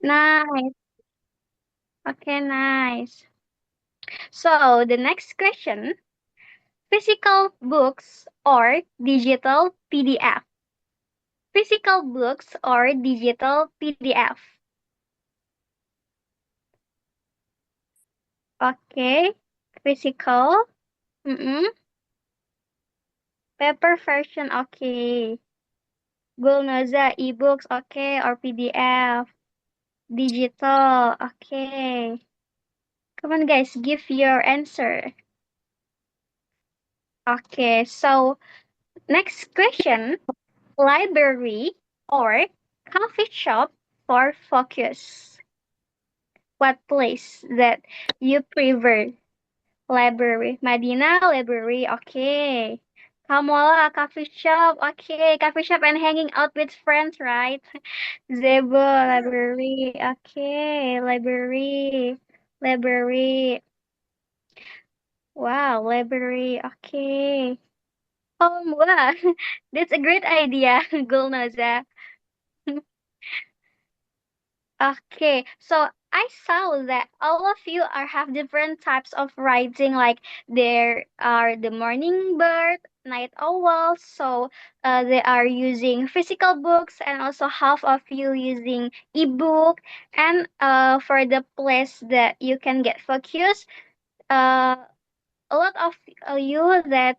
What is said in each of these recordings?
Nice. Okay, nice. So the next question, physical books or digital PDF? Physical books or digital PDF? Okay, physical. Mm-mm. Paper version, okay. Gulnoza, ebooks, okay, or PDF. Digital, okay. Come on, guys, give your answer. Okay, so next question, library or coffee shop for focus? What place that you prefer? Library. Madina, library, okay. Kamola, coffee shop, okay. Coffee shop and hanging out with friends, right? Zebo, library, okay. Library, library. Wow, library, okay. Wow, that's a great idea, Gulnaza. Okay, so I saw that all of you are have different types of writing. Like there are the morning bird, night owl. So they are using physical books, and also half of you using ebook. And for the place that you can get focus, uh, a lot of you that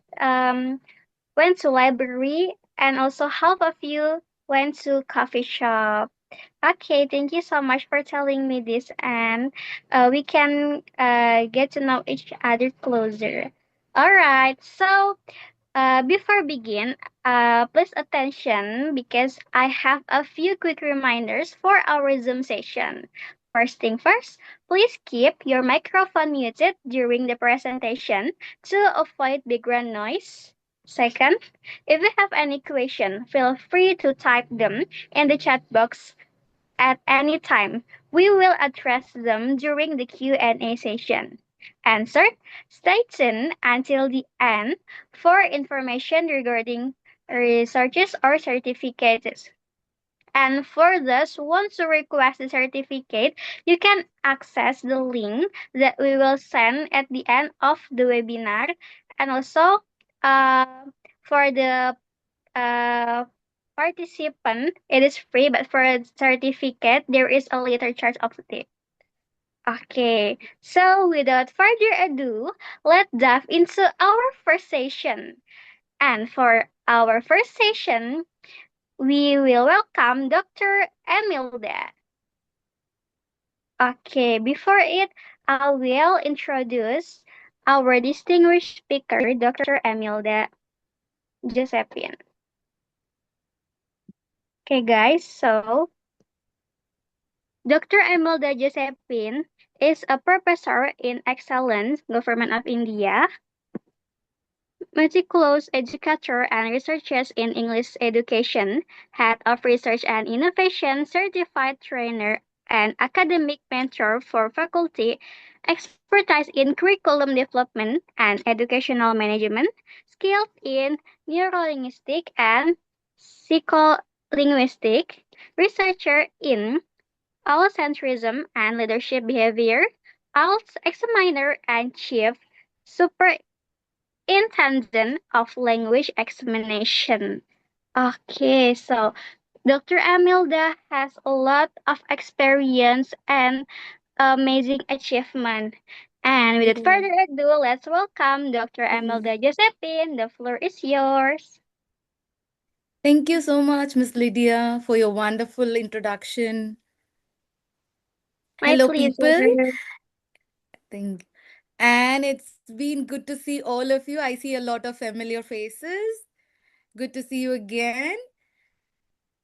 went to library, and also half of you went to coffee shop. Okay, thank you so much for telling me this, and we can get to know each other closer. All right, so before begin, please attention because I have a few quick reminders for our Zoom session. First thing first, please keep your microphone muted during the presentation to avoid background noise. Second, if you have any question, feel free to type them in the chat box at any time. We will address them during the Q&A session. Answer: stay tuned until the end for information regarding researches or certificates. And for those who want to request the certificate, you can access the link that we will send at the end of the webinar. And also, uh, for the uh, participant, it is free, but for a certificate, there is a later charge of it. Okay, so without further ado, let's dive into our first session. And for our first session, we will welcome Dr. Emilda. Okay, before it, I will introduce our distinguished speaker, Dr. Emilda Josephine. Okay, guys, so Dr. Imelda Josephine is a professor in excellence, Government of India, meticulous educator and researches in English education, head of research and innovation, certified trainer, and academic mentor for faculty, expertise in curriculum development and educational management, skills in neurolinguistic and psycholinguistic, researcher in allocentrism and leadership behavior, ALS examiner and chief superintendent of language examination. Okay, so Dr. Amilda has a lot of experience and amazing achievement. And without Yeah. further ado, let's welcome Dr. Amilda Josephine. The floor is yours. Thank you so much, Miss Lydia, for your wonderful introduction. My Hello, people. pleasure. Thank And it's been good to see all of you. I see a lot of familiar faces. Good to see you again.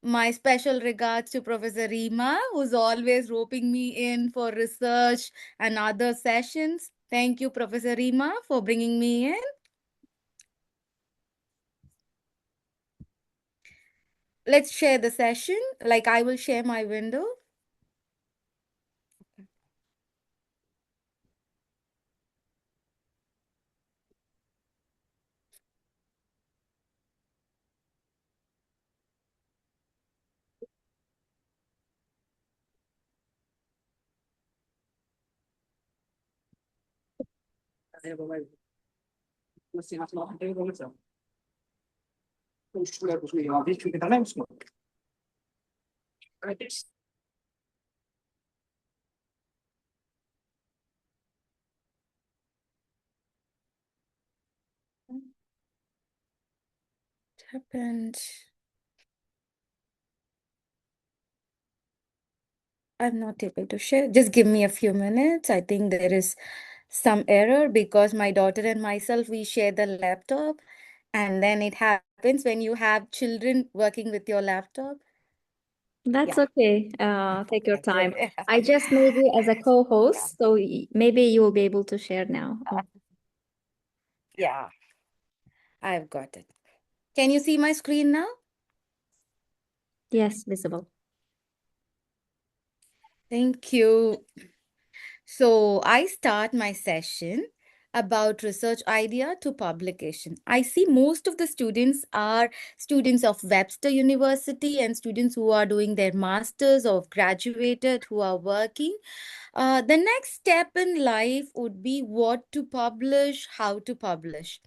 My special regards to Professor Rima, who's always roping me in for research and other sessions. Thank you, Professor Rima, for bringing me in. Let's share the session. Like I will share my window. Happened? I'm not able to share. Just give me a few minutes. I think there is some error because my daughter and myself, we share the laptop, and then it happens when you have children working with your laptop. That's Yeah. okay. Take your Okay. time. I just made you as a co-host, so maybe you will be able to share now. Oh, Yeah, I've got it. Can you see my screen now? yes, visible. Thank you. So I start my session about research idea to publication. I see most of the students are students of Webster University and students who are doing their masters or graduated who are working. The next step in life would be what to publish, how to publish.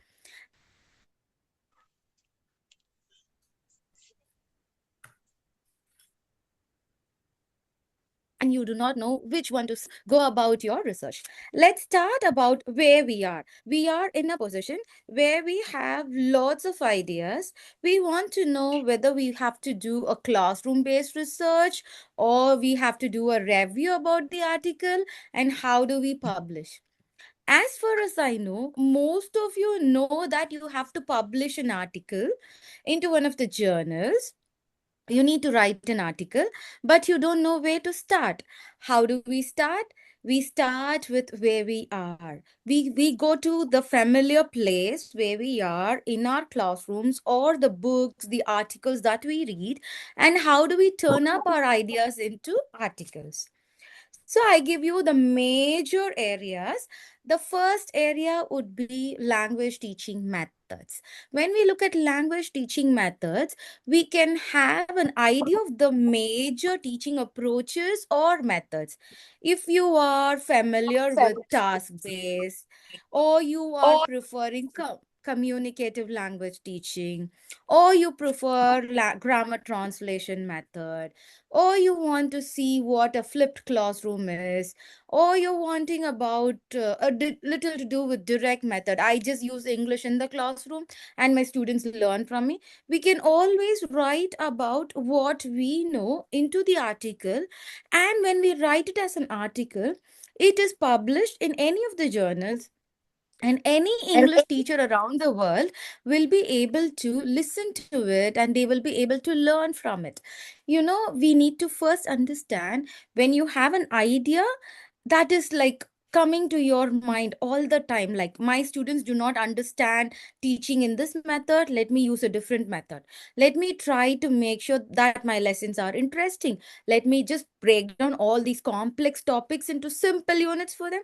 And you do not know which one to go about your research. Let's start about where we are. We are in a position where we have lots of ideas. We want to know whether we have to do a classroom based research or we have to do a review about the article and how do we publish. As far as I know, most of you know that you have to publish an article into one of the journals. You need to write an article, but you don't know where to start. How do we start? We start with where we are. We go to the familiar place where we are in our classrooms or the books, the articles that we read, and how do we turn up our ideas into articles? So I give you the major areas. The first area would be language teaching methods. When we look at language teaching methods, we can have an idea of the major teaching approaches or methods. If you are familiar with task based or you are preferring communicative language teaching or you prefer grammar translation method or you want to see what a flipped classroom is, or you're wanting about little to do with direct method. I just use English in the classroom and my students learn from me. We can always write about what we know into the article, and when we write it as an article, it is published in any of the journals, and any English teacher around the world will be able to listen to it and they will be able to learn from it. We need to first understand when you have an idea that is like coming to your mind all the time, like my students do not understand teaching in this method, let me use a different method. Let me try to make sure that my lessons are interesting. Let me just break down all these complex topics into simple units for them.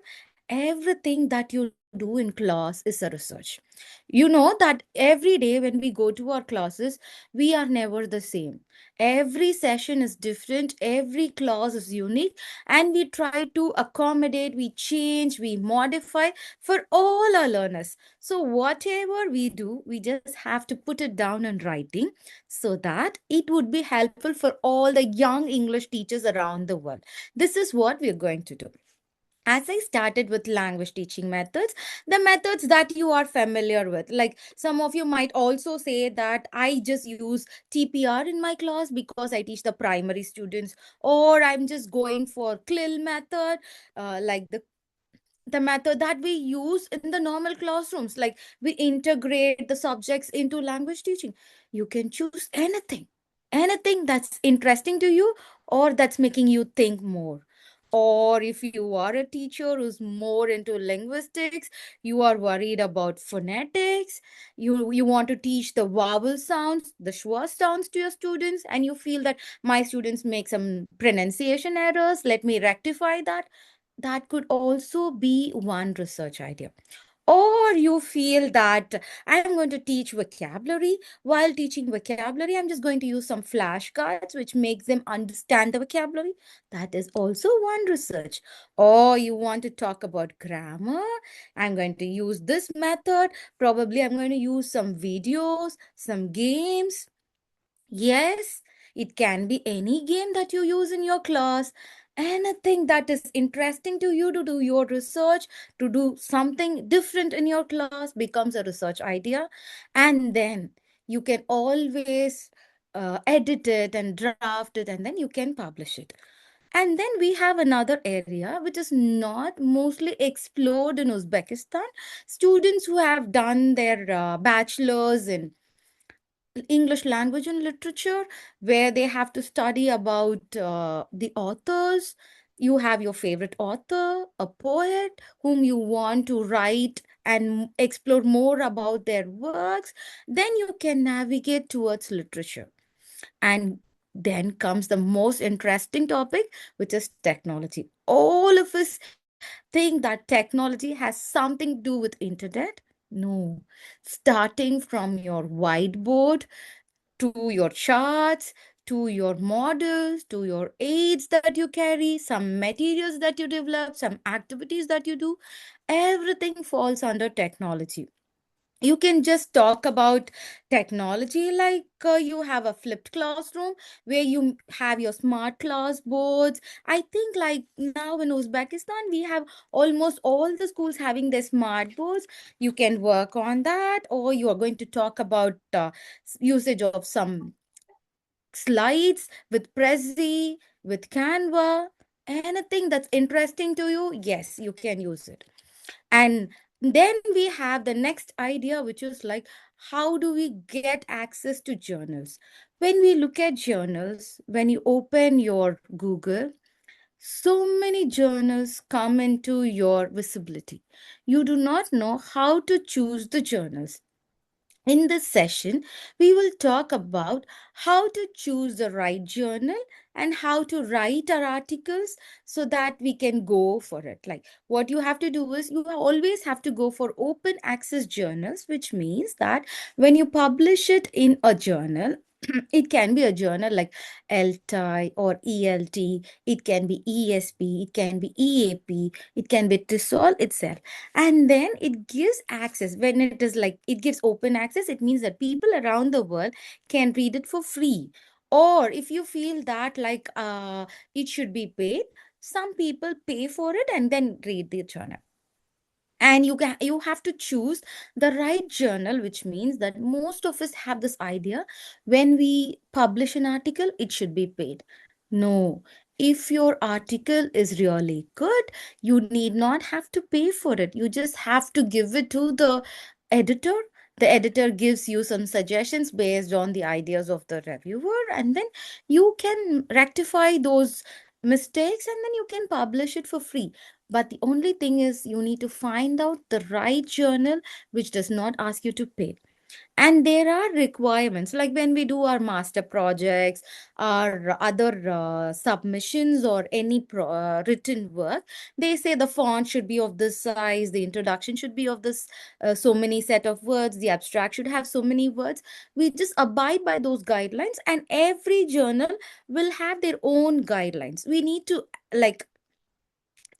Everything that you do in class is a research. You know that every day when we go to our classes, we are never the same. Every session is different, every class is unique, and we try to accommodate, we change, we modify for all our learners. So whatever we do, we just have to put it down in writing so that it would be helpful for all the young English teachers around the world. This is what we're going to do. As I started with language teaching methods, the methods that you are familiar with, like some of you might also say that I just use TPR in my class because I teach the primary students, or I'm just going for CLIL method, like the method that we use in the normal classrooms, like we integrate the subjects into language teaching. You can choose anything that's interesting to you or that's making you think more. Or if you are a teacher who's more into linguistics, you are worried about phonetics, you want to teach the vowel sounds, the schwa sounds to your students, and you feel that my students make some pronunciation errors, let me rectify that. That could also be one research idea. Or you feel that I'm going to teach vocabulary. While teaching vocabulary, I'm just going to use some flashcards which makes them understand the vocabulary. That is also one research. Or you want to talk about grammar. I'm going to use this method. Probably I'm going to use some videos, some games. Yes, it can be any game that you use in your class. Anything that is interesting to you to do your research, to do something different in your class becomes a research idea. And then you can always edit it and draft it, and then you can publish it. And then we have another area which is not mostly explored in Uzbekistan. Students who have done their bachelor's in English language and literature, where they have to study about the authors. You have your favorite author, a poet whom you want to write and explore more about their works. Then you can navigate towards literature. And then comes the most interesting topic, which is technology. All of us think that technology has something to do with internet. No, starting from your whiteboard to your charts, to your models, to your aids that you carry, some materials that you develop, some activities that you do, everything falls under technology. You can just talk about technology like you have a flipped classroom where you have your smart class boards. I think like now in Uzbekistan we have almost all the schools having their smart boards. You can work on that, or you are going to talk about usage of some slides with Prezi, with Canva, anything that's interesting to you, yes, you can use it. And then we have the next idea, which is like, how do we get access to journals? When we look at journals, when you open your Google, so many journals come into your visibility. You do not know how to choose the journals. In this session, we will talk about how to choose the right journal and how to write our articles so that we can go for it. Like what you have to do is you always have to go for open access journals, which means that when you publish it in a journal, it can be a journal like LTI or ELT, it can be ESP, it can be EAP, it can be TESOL itself. And then it gives access. When it is like it gives open access, it means that people around the world can read it for free. Or if you feel that like it should be paid, some people pay for it and then read the journal. And you have to choose the right journal, which means that most of us have this idea, when we publish an article it should be paid. No, if your article is really good, you need not have to pay for it. You just have to give it to the editor. The editor gives you some suggestions based on the ideas of the reviewer, and then you can rectify those mistakes and then you can publish it for free. But the only thing is, you need to find out the right journal which does not ask you to pay. And there are requirements, like when we do our master projects, our other submissions, or any written work, they say the font should be of this size, the introduction should be of this so many set of words, the abstract should have so many words. We just abide by those guidelines, and every journal will have their own guidelines. We need to like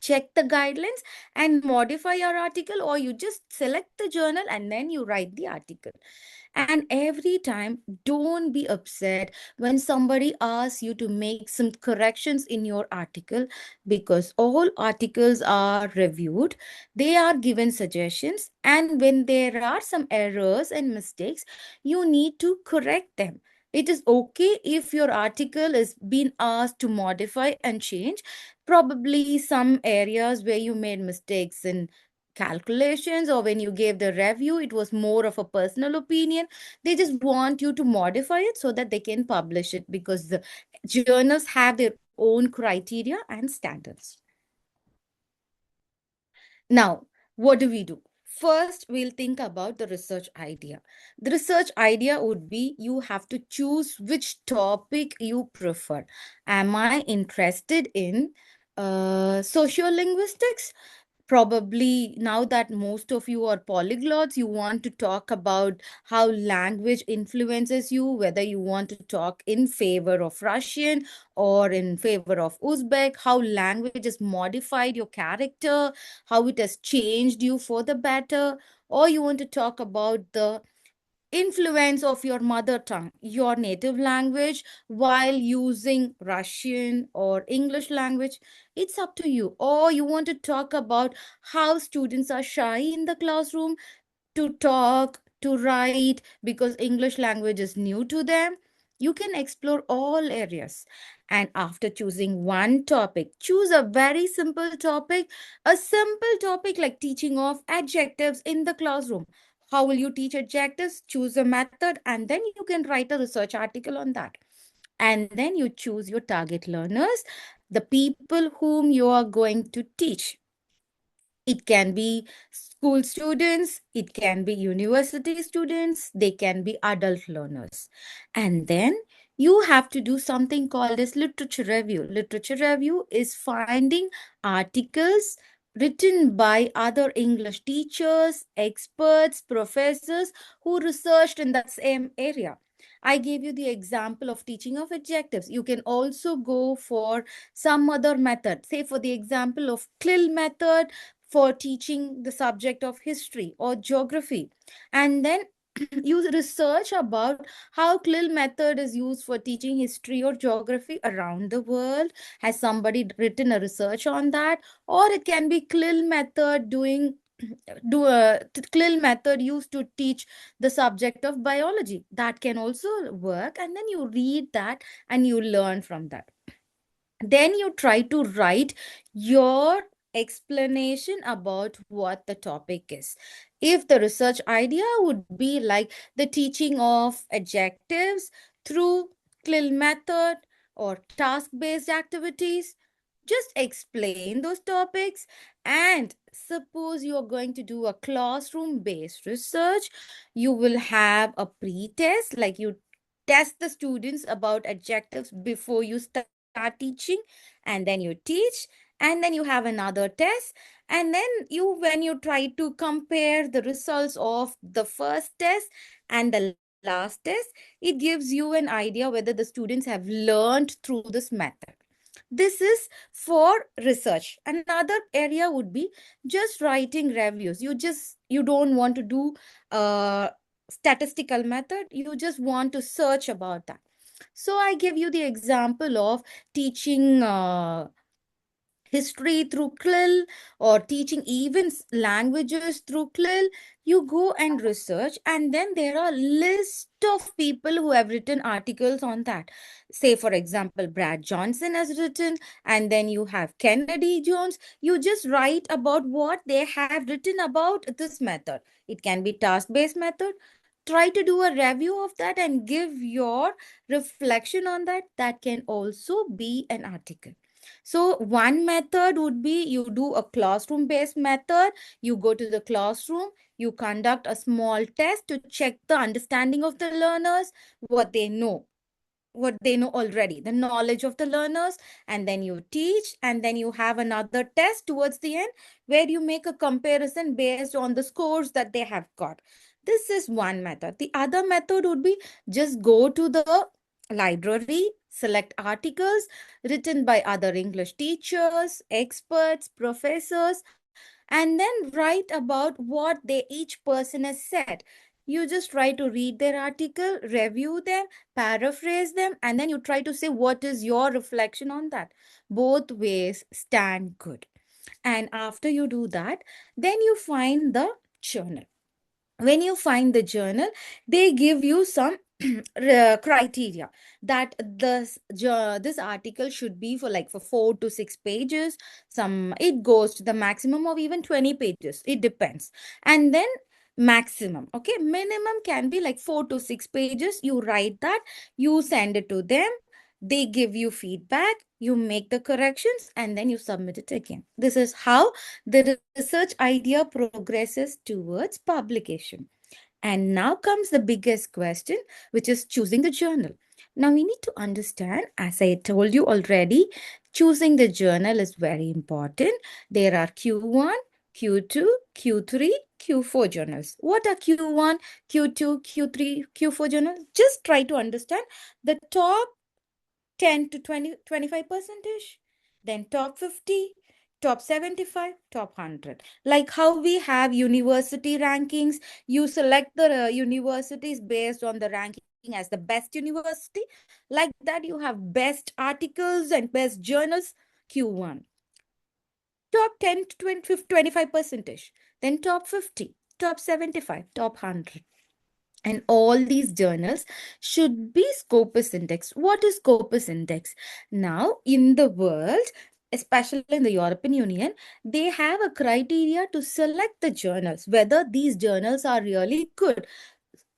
check the guidelines and modify your article, or you just select the journal and then you write the article. And every time, don't be upset when somebody asks you to make some corrections in your article, because all articles are reviewed, they are given suggestions, and when there are some errors and mistakes, you need to correct them. It is okay if your article is being asked to modify and change. Probably some areas where you made mistakes in calculations, or when you gave the review it was more of a personal opinion, they just want you to modify it so that they can publish it, because the journals have their own criteria and standards. Now, what do we do? First, we'll think about the research idea. The research idea would be, you have to choose which topic you prefer. Am I interested in sociolinguistics? Probably now that most of you are polyglots, you want to talk about how language influences you, whether you want to talk in favor of Russian or in favor of Uzbek, how language has modified your character, how it has changed you for the better, or you want to talk about the influence of your mother tongue, your native language, while using Russian or English language. It's up to you. Or you want to talk about how students are shy in the classroom to talk, to write, because English language is new to them. You can explore all areas. And after choosing one topic, choose a very simple topic, a simple topic like teaching of adjectives in the classroom. How will you teach adjectives? Choose a method, and then you can write a research article on that. And then you choose your target learners, the people whom you are going to teach. It can be school students, it can be university students, they can be adult learners. And then you have to do something called as literature review. Literature review is finding articles written by other English teachers, experts, professors who researched in that same area. I gave you the example of teaching of adjectives. You can also go for some other method. Say for the example of CLIL method, for teaching the subject of history or geography. And then you research about how CLIL method is used for teaching history or geography around the world. Has somebody written a research on that? Or it can be CLIL method doing do a CLIL method used to teach the subject of biology. That can also work, and then you read that and you learn from that. Then you try to write your explanation about what the topic is. If the research idea would be like the teaching of adjectives through CLIL method or task-based activities, just explain those topics. And suppose you're going to do a classroom-based research, you will have a pre-test, like you test the students about adjectives before you start teaching, and then you teach, and then you have another test, and then when you try to compare the results of the first test and the last test, it gives you an idea whether the students have learned through this method. This is for research. Another area would be just writing reviews. You don't want to do a statistical method, you just want to search about that. So I give you the example of teaching history through CLIL or teaching even languages through CLIL. You go and research, and then there are list of people who have written articles on that. Say, for example, Brad Johnson has written, and then you have Kennedy Jones. You just write about what they have written about this method. It can be task-based method. Try to do a review of that and give your reflection on that. That can also be an article. So one method would be you do a classroom based method. You go to the classroom, you conduct a small test to check the understanding of the learners, what they know already, the knowledge of the learners, and then you teach, and then you have another test towards the end where you make a comparison based on the scores that they have got. This is one method. The other method would be just go to the library, select articles written by other English teachers, experts, professors, and then write about what each person has said. You just try to read their article, review them, paraphrase them, and then you try to say what is your reflection on that. Both ways stand good. And after you do that, then you find the journal. When you find the journal, they give you some criteria that this article should be for like for 4 to 6 pages. Some it goes to the maximum of even 20 pages, it depends. And then maximum, okay, minimum can be like 4 to 6 pages. You write that, you send it to them, they give you feedback, you make the corrections, and then you submit it again. This is how the research idea progresses towards publication. And now comes the biggest question, which is choosing the journal. Now we need to understand, as I told you already, choosing the journal is very important. There are Q1, Q2, Q3, Q4 journals. What are Q1, Q2, Q3, Q4 journals? Just try to understand the top 10 to 20, 25%, then top 50, top 75, top 100. Like how we have university rankings, you select the universities based on the ranking as the best university. Like that, you have best articles and best journals, Q1. Top 10 to 20, 25%, then top 50, top 75, top 100. And all these journals should be Scopus Index. What is Scopus Index? Now, in the world, especially in the European Union, they have a criteria to select the journals, whether these journals are really good.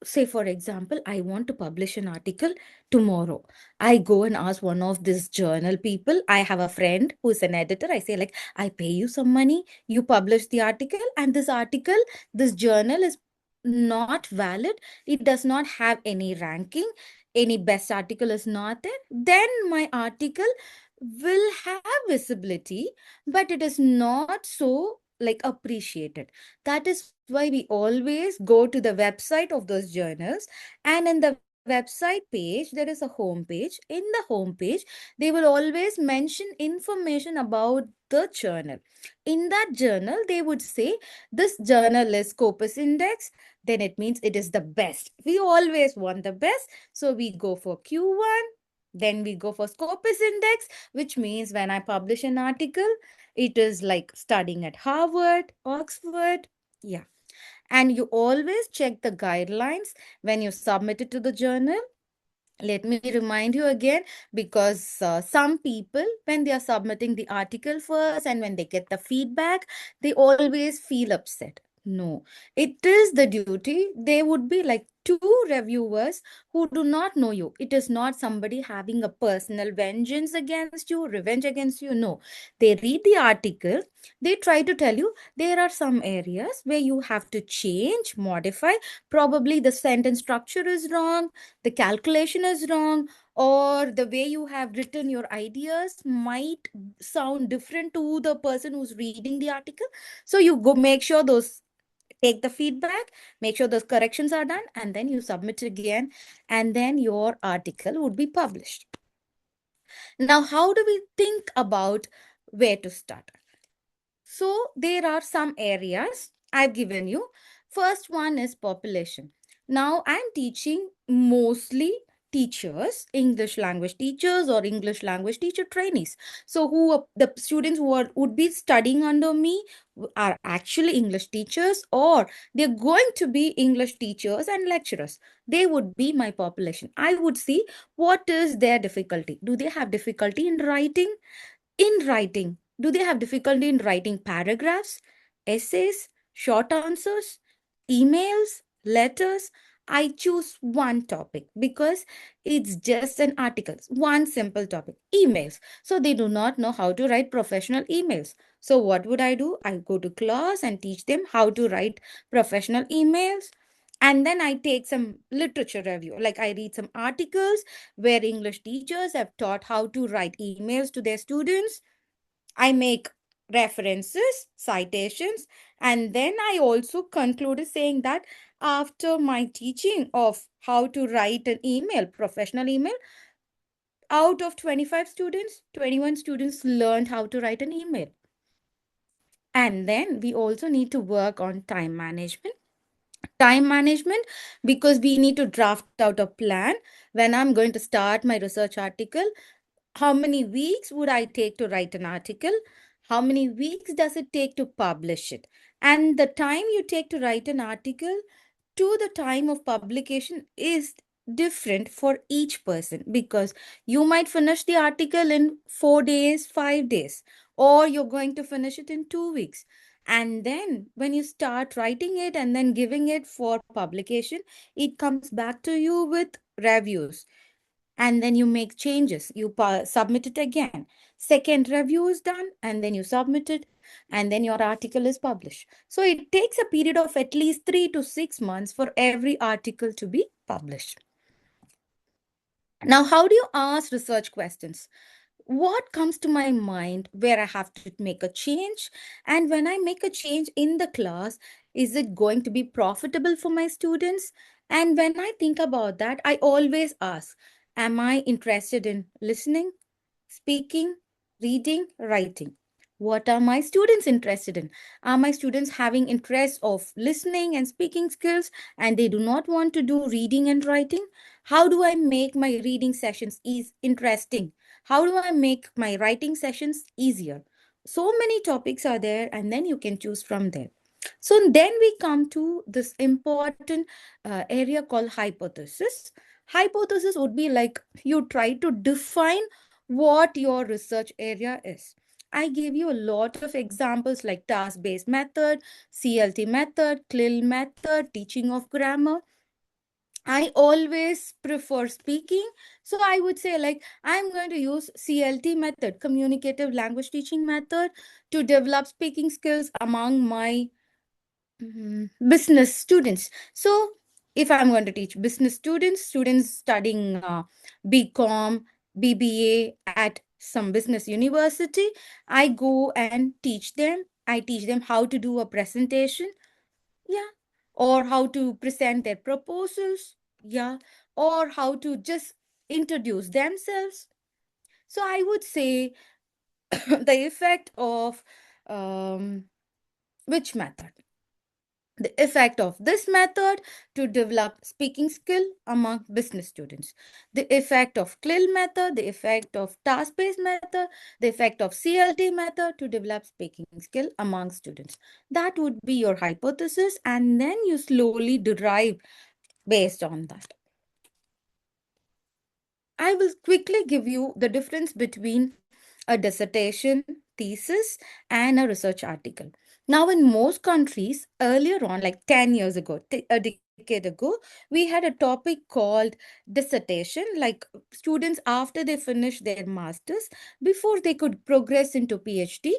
Say, for example, I want to publish an article tomorrow. I go and ask one of these journal people. I have a friend who's an editor. I say, like, I pay you some money, you publish the article, and this article, this journal is not valid. It does not have any ranking. Any best article is not there. Then my article will have visibility, but it is not so like appreciated. That is why we always go to the website of those journals, and in the website page, there is a home page. In the home page, they will always mention information about the journal. In that journal, they would say this journal is Scopus Index, then it means it is the best. We always want the best. So we go for Q1, then we go for Scopus Index, which means when I publish an article, it is like studying at Harvard, Oxford. Yeah. And you always check the guidelines when you submit it to the journal. Let me remind you again, because some people, when they are submitting the article first and when they get the feedback, they always feel upset. No, it is the duty. They would be like two reviewers who do not know you. It is not somebody having a personal vengeance against you, revenge against you. No, they read the article, they try to tell you there are some areas where you have to change, modify. Probably the sentence structure is wrong, the calculation is wrong, or the way you have written your ideas might sound different to the person who's reading the article. So you go make sure those, take the feedback, make sure those corrections are done, and then you submit it again, and then your article would be published. Now, how do we think about where to start? So there are some areas I've given you. First one is population. Now I'm teaching mostly teachers, English language teachers or English language teacher trainees. So the students who would be studying under me are actually English teachers, or they're going to be English teachers and lecturers. They would be my population. I would see what is their difficulty. Do they have difficulty in writing? Do they have difficulty in writing paragraphs, essays, short answers, emails, letters? I choose one topic because it's just an article, one simple topic, emails. So they do not know how to write professional emails. So what would I do? I go to class and teach them how to write professional emails. And then I take some literature review, like I read some articles where English teachers have taught how to write emails to their students. I make references, citations, and then I also concluded saying that after my teaching of how to write an email, professional email, out of 25 students, 21 students learned how to write an email. And then we also need to work on time management. Time management, because we need to draft out a plan. When I'm going to start my research article, how many weeks would I take to write an article? How many weeks does it take to publish it? And the time you take to write an article to the time of publication is different for each person, because you might finish the article in 4 days, 5 days, or you're going to finish it in 2 weeks. And then when you start writing it and then giving it for publication, it comes back to you with reviews, and then you make changes, you submit it again, second review is done, and then you submit it, and then your article is published. So it takes a period of at least 3 to 6 months for every article to be published. Now, how do you ask research questions? what comes to my mind where I have to make a change? And when I make a change in the class, is it going to be profitable for my students? And when I think about that, I always ask, am I interested in listening, speaking, reading, writing? What are my students interested in? Are my students having interest of listening and speaking skills and they do not want to do reading and writing? How do I make my reading sessions interesting? How do I make my writing sessions easier? So many topics are there, and then you can choose from there. So then we come to this important area called hypothesis. Hypothesis would be like you try to define what your research area is. I gave you a lot of examples like task-based method, CLT method, CLIL method, teaching of grammar. I always prefer speaking. So I would say like I'm going to use CLT method, communicative language teaching method, to develop speaking skills among my business students. So if I'm going to teach business students, students studying BCom, BBA at some business university, I go and teach them. I teach them how to do a presentation, yeah, or how to present their proposals, yeah, or how to just introduce themselves. So I would say the effect of um, which method? The effect of this method to develop speaking skill among business students, the effect of CLIL method, the effect of task-based method, the effect of CLT method to develop speaking skill among students. That would be your hypothesis, and then you slowly derive based on that. I will quickly give you the difference between a dissertation, thesis, and a research article. Now, in most countries, earlier on, like 10 years ago, a decade ago, we had a topic called dissertation. Like students, after they finish their master's, before they could progress into PhD,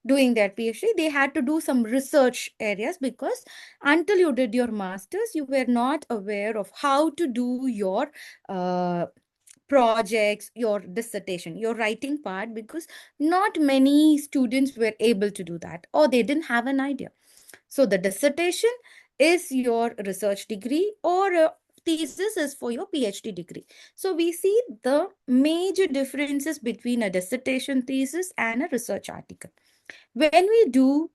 doing their PhD, they had to do some research areas because until you did your master's, you were not aware of how to do your uh, projects, your dissertation, your writing part, because not many students were able to do that or they didn't have an idea. So the dissertation is your research degree, or a thesis is for your PhD degree. So we see the major differences between a dissertation, thesis, and a research article. When we do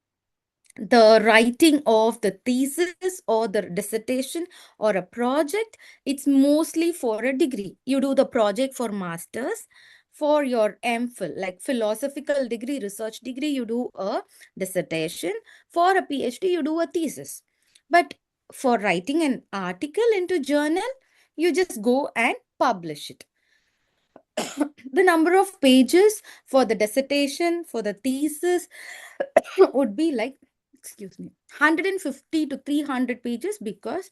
the writing of the thesis or the dissertation or a project, it's mostly for a degree. You do the project for masters. For your MPhil, like philosophical degree, research degree, you do a dissertation. For a PhD, you do a thesis. But for writing an article into journal, you just go and publish it. The number of pages for the dissertation, for the thesis, would be like, excuse me, 150 to 300 pages, because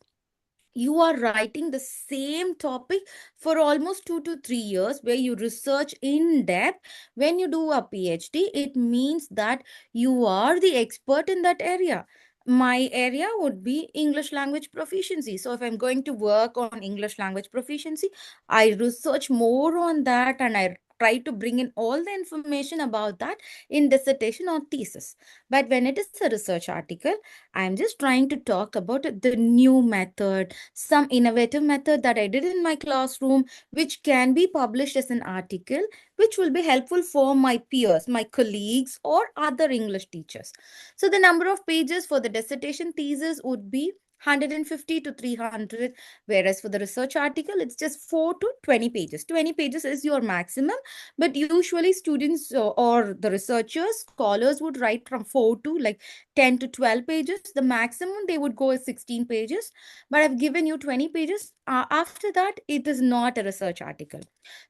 you are writing the same topic for almost 2 to 3 years, where you research in depth. When you do a PhD, it means that you are the expert in that area. My area would be English language proficiency. So if I'm going to work on English language proficiency, I research more on that and I try to bring in all the information about that in dissertation or thesis. But when it is a research article, I'm just trying to talk about the new method, some innovative method that I did in my classroom, which can be published as an article, which will be helpful for my peers, my colleagues, or other English teachers. So the number of pages for the dissertation thesis would be 150 to 300, whereas for the research article, it's just 4 to 20 pages. 20 pages is your maximum, but usually students or the researchers, scholars would write from 4 to like 10 to 12 pages. The maximum they would go is 16 pages, but I've given you 20 pages. After that, it is not a research article.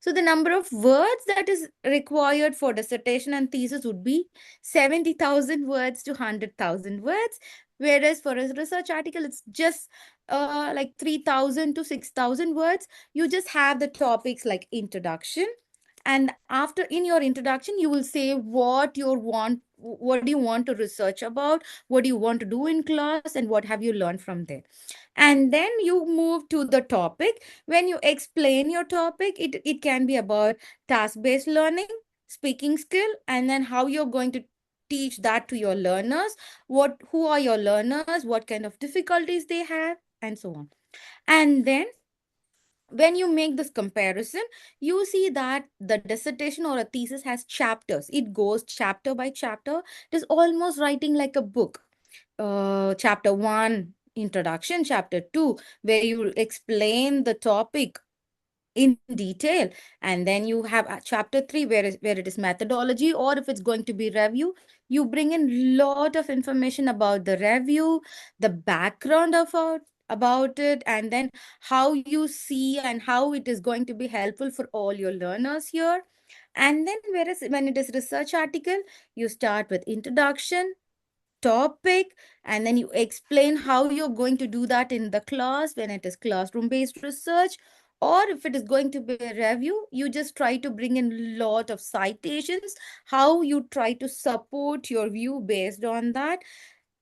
So the number of words that is required for dissertation and thesis would be 70,000 words to 100,000 words, whereas for a research article, it's just like 3,000 to 6,000 words. You just have the topics like introduction, and after in your introduction you will say what do you want to research about, what do you want to do in class, and what have you learned from there. And then you move to the topic. When you explain your topic, it can be about task based learning, speaking skill, and then how you're going to teach that to your learners, who are your learners, what kind of difficulties they have, and so on. And then when you make this comparison, you see that the dissertation or a thesis has chapters. It goes chapter by chapter. It is almost writing like a book. Chapter 1 introduction, chapter 2 where you explain the topic in detail, and then you have chapter 3 where it is methodology, or if it's going to be review, you bring in lot of information about the review, the background about it, and then how you see and how it is going to be helpful for all your learners here. And then whereas when it is research article, you start with introduction, topic, and then you explain how you're going to do that in the class when it is classroom based research. Or if it is going to be a review, you just try to bring in lot of citations, how you try to support your view based on that,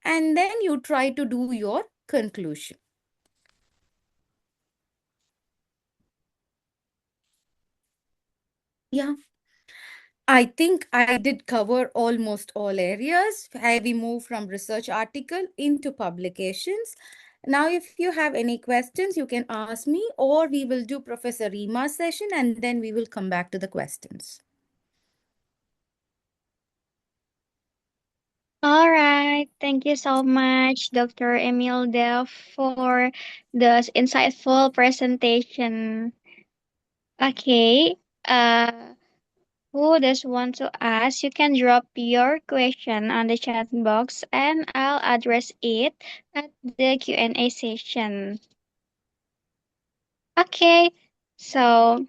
and then you try to do your conclusion. Yeah, I think I did cover almost all areas. We move from research article into publications. Now, if you have any questions, you can ask me, or we will do Professor Rima's session and then we will come back to the questions. All right. Thank you so much, Dr. Emilde, for this insightful presentation. Okay. Who does want to ask? You can drop your question on the chat box and I'll address it at the Q&A session. Okay. So,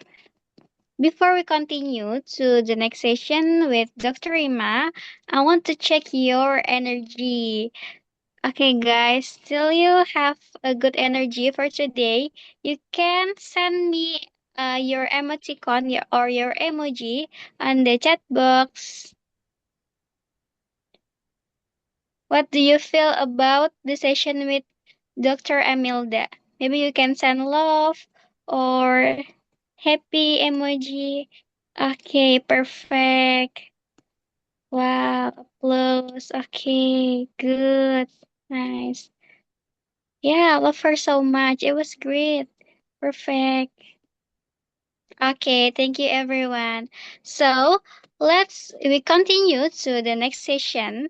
before we continue to the next session with Dr. Ima, I want to check your energy. Okay, guys, still you have a good energy for today. You can send me your emoticon or your emoji on the chat box. What do you feel about the session with Dr. Emilda? Maybe you can send love or happy emoji. Okay, perfect. Wow, applause. Okay, good. Nice. Yeah, I love her so much. It was great. Perfect. Okay, thank you everyone. So we continue to the next session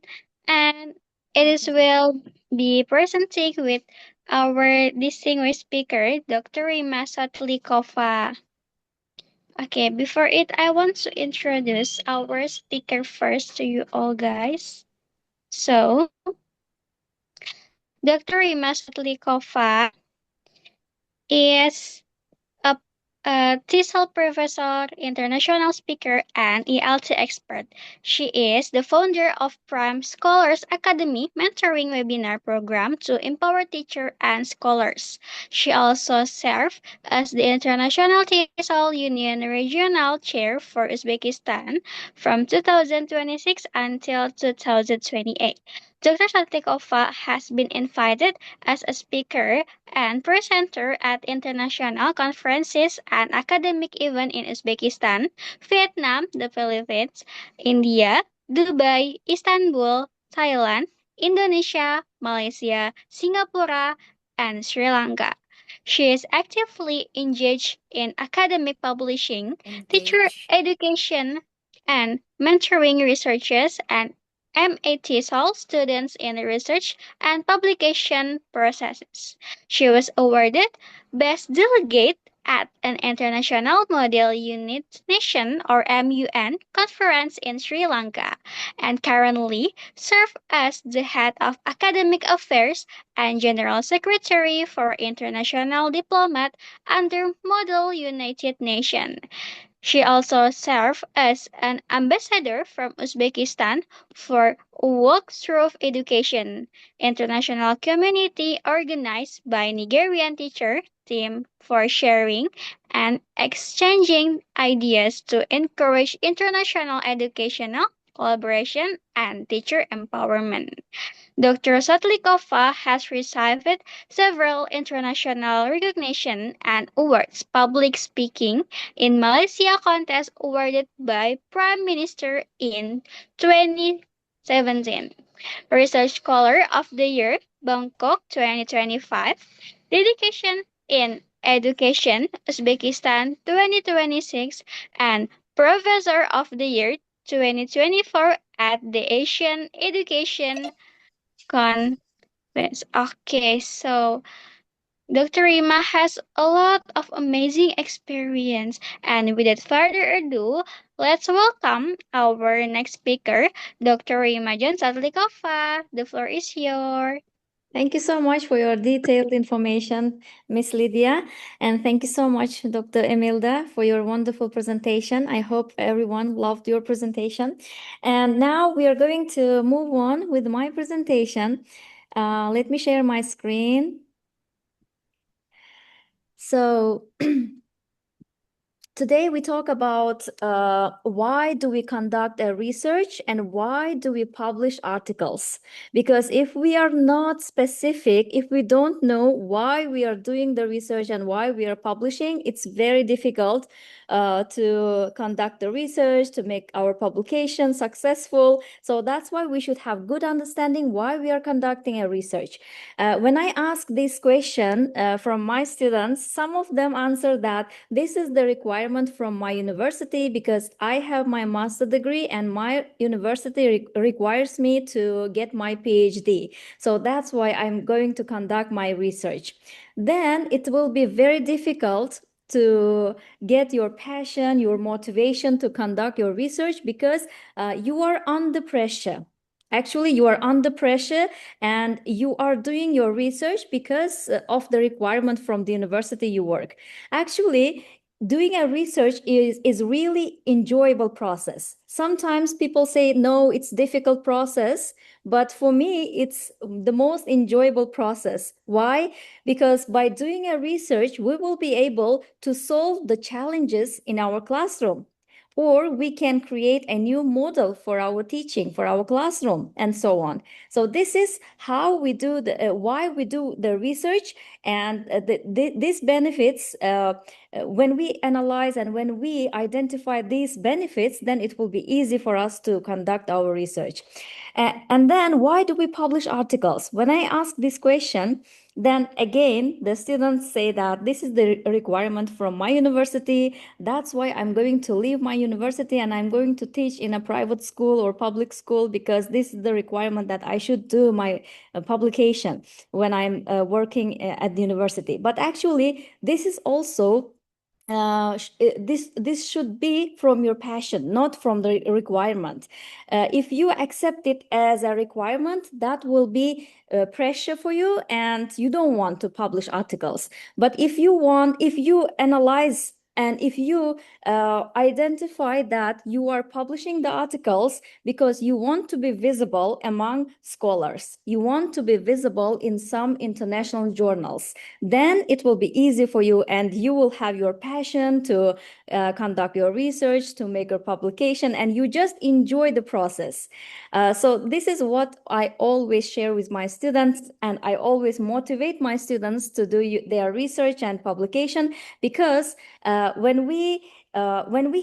and it is will be presenting with our distinguished speaker, Dr. Rima Sotlikova. Okay, before it, I want to introduce our speaker first to you all guys. So, Dr. Rima Sotlikova is a, a TESOL professor, international speaker, and ELT expert. She is the founder of Prime Scholars Academy mentoring webinar program to empower teachers and scholars. She also served as the International TESOL Union Regional Chair for Uzbekistan from 2026 until 2028. Dr. Shaltikova has been invited as a speaker and presenter at international conferences and academic events in Uzbekistan, Vietnam, the Philippines, India, Dubai, Istanbul, Thailand, Indonesia, Malaysia, Singapore, and Sri Lanka. She is actively engaged in academic publishing, teacher Engage. education, and mentoring researchers and MATSOL students in research and publication processes. She was awarded Best Delegate at an International Model Unit Nation or MUN conference in Sri Lanka and currently serves as the head of academic affairs and general secretary for international diplomat under Model United Nations. She also served as an ambassador from Uzbekistan for Walkthrough Education, international community organized by Nigerian teacher team for sharing and exchanging ideas to encourage international educational collaboration, and teacher empowerment. Dr. Satlikova has received several international recognition and awards. Public speaking in Malaysia contest awarded by Prime Minister in 2017. Research Scholar of the Year, Bangkok 2025. Dedication in Education, Uzbekistan 2026. And Professor of the Year 2024 at the Asian Education Conference. Okay, so Dr. Rima has a lot of amazing experience. And without further ado, let's welcome our next speaker, Dr. Rima John Sadlikova. The floor is yours. Thank you so much for your detailed information, Miss Lydia. And thank you so much, Dr. Emilda, for your wonderful presentation. I hope everyone loved your presentation. And now we are going to move on with my presentation. Let me share my screen. So today we talk about why do we conduct a research and why do we publish articles? Because if we are not specific, if we don't know why we are doing the research and why we are publishing, it's very difficult to conduct the research, to make our publication successful. So that's why we should have good understanding why we are conducting a research. When I ask this question from my students, some of them answer that this is the requirement from my university because I have my master degree and my university requires me to get my PhD. So that's why I'm going to conduct my research. Then it will be very difficult to get your passion, your motivation to conduct your research because you are under pressure. Actually, you are under pressure and you are doing your research because of the requirement from the university you work. Actually, doing a research is really enjoyable process. Sometimes people say, no, it's difficult process. But for me, it's the most enjoyable process. Why? Because by doing a research, we will be able to solve the challenges in our classroom. Or we can create a new model for our teaching, for our classroom, and so on. So this is how we do why we do the research, and these benefits. When we analyze and when we identify these benefits, then it will be easy for us to conduct our research. And then why do we publish articles? When I ask this question, then again, the students say that this is the requirement from my university. That's why I'm going to leave my university and I'm going to teach in a private school or public school because this is the requirement that I should do my publication when I'm working at the university. But actually, this is also this should be from your passion, not from the requirement. If you accept it as a requirement, that will be pressure for you and you don't want to publish articles. But if you analyze and if you identify that you are publishing the articles because you want to be visible among scholars, you want to be visible in some international journals, then it will be easy for you and you will have your passion to conduct your research, to make your publication, and you just enjoy the process. So this is what I always share with my students, and I always motivate my students to do their research and publication because when we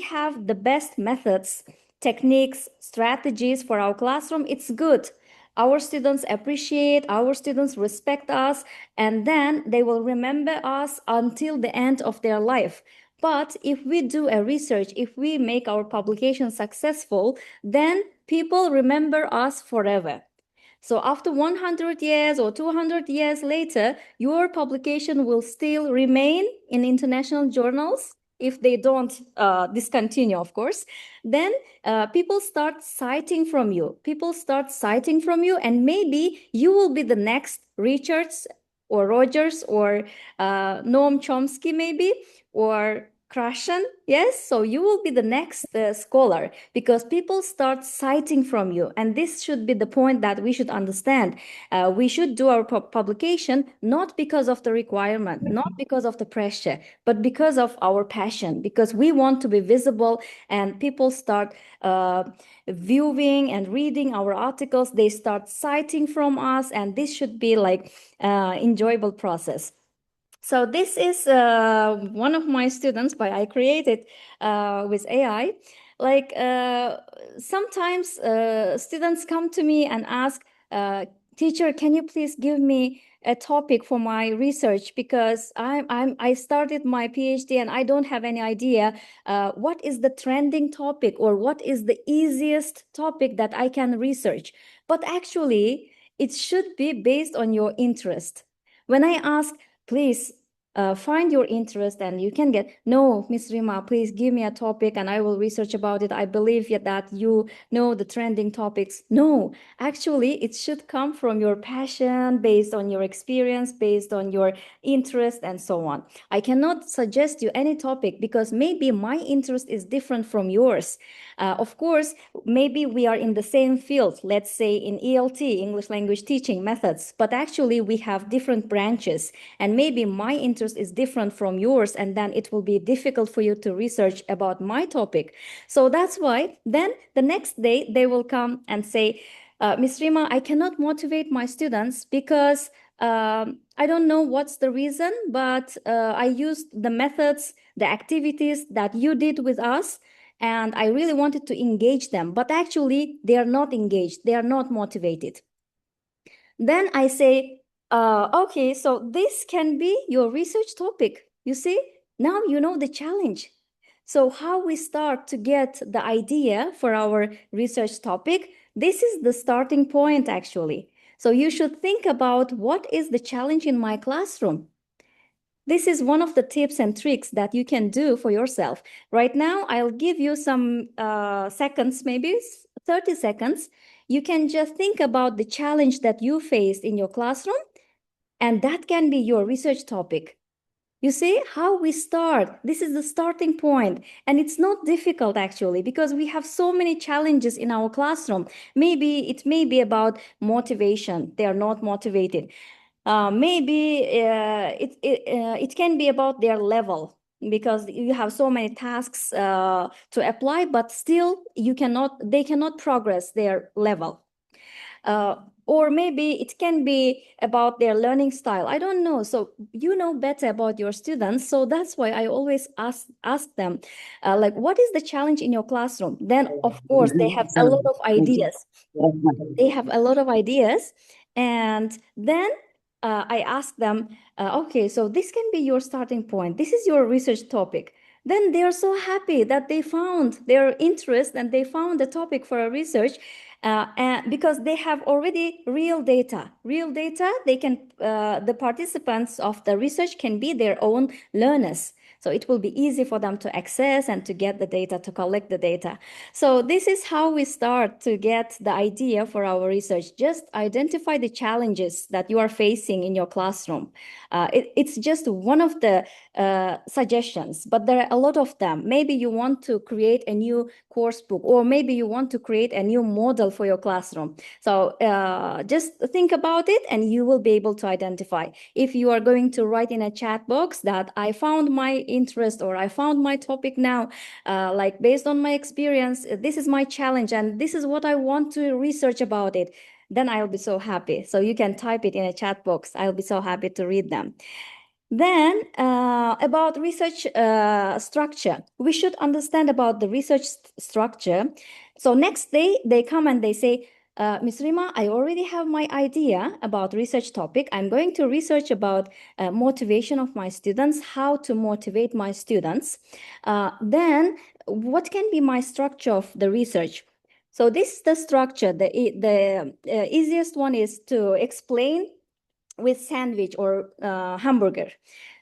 have the best methods, techniques, strategies for our classroom, it's good. Our students appreciate, our students respect us, and then they will remember us until the end of their life. But if we do a research, if we make our publication successful, then people remember us forever. So after 100 years or 200 years later, your publication will still remain in international journals if they don't discontinue, of course. Then people start citing from you. People start citing from you, and maybe you will be the next Richards or Rogers or Noam Chomsky, maybe, or Krashen, yes, so you will be the next scholar because people start citing from you, and this should be the point that we should understand. We should do our publication not because of the requirement, not because of the pressure, but because of our passion, because we want to be visible, and people start viewing and reading our articles. They start citing from us, and this should be like enjoyable process. So this is one of my students, but I created with AI. Like sometimes students come to me and ask, teacher, can you please give me a topic for my research, because I started my PhD and I don't have any idea what is the trending topic or what is the easiest topic that I can research. But actually, it should be based on your interest. When I ask, please find your interest, and you can get, no, Miss Rima, please give me a topic and I will research about it. I believe that you know the trending topics. No, actually, it should come from your passion, based on your experience, based on your interest, and so on. I cannot suggest you any topic because maybe my interest is different from yours. Of course, maybe we are in the same field, let's say in ELT, English language teaching methods, but actually we have different branches, and maybe my interest is different from yours, and then it will be difficult for you to research about my topic. So that's why then the next day they will come and say, Ms. Rima, I cannot motivate my students because I don't know what's the reason, but I used the methods, the activities that you did with us, and I really wanted to engage them, but actually they are not engaged, they are not motivated. Then I say, okay, so this can be your research topic. You see, now you know the challenge. So how we start to get the idea for our research topic, this is the starting point actually. So you should think about, what is the challenge in my classroom? This is one of the tips and tricks that you can do for yourself. Right now, I'll give you some seconds, maybe 30 seconds. You can just think about the challenge that you faced in your classroom, and that can be your research topic. You see how we start. This is the starting point. And it's not difficult actually, because we have so many challenges in our classroom. Maybe it may be about motivation. They are not motivated. Maybe it can be about their level, because you have so many tasks to apply, but still they cannot progress their level. Or maybe it can be about their learning style. I don't know. So you know better about your students. So that's why I always ask them, like, what is the challenge in your classroom? Then, of course, they have a lot of ideas. They have a lot of ideas. And then I ask them, okay, so this can be your starting point. This is your research topic. Then they are so happy that they found their interest and they found a topic for a research, and because they have already real data. Real data, they can, the participants of the research can be their own learners. So it will be easy for them to access and to get the data, to collect the data. So this is how we start to get the idea for our research. Just identify the challenges that you are facing in your classroom. It's just one of the suggestions, but there are a lot of them. Maybe you want to create a new course book, or maybe you want to create a new model for your classroom. So just think about it and you will be able to identify. If you are going to write in a chat box that I found my interest, or I found my topic now, like based on my experience, this is my challenge and this is what I want to research about it, then I'll be so happy. So you can type it in a chat box. I'll be so happy to read them. Then about research structure, we should understand about the research structure. So next day they come and they say, Ms. Rima, I already have my idea about research topic. I'm going to research about motivation of my students, how to motivate my students. Then what can be my structure of the research? So this is the structure. The easiest one is to explain with sandwich or hamburger.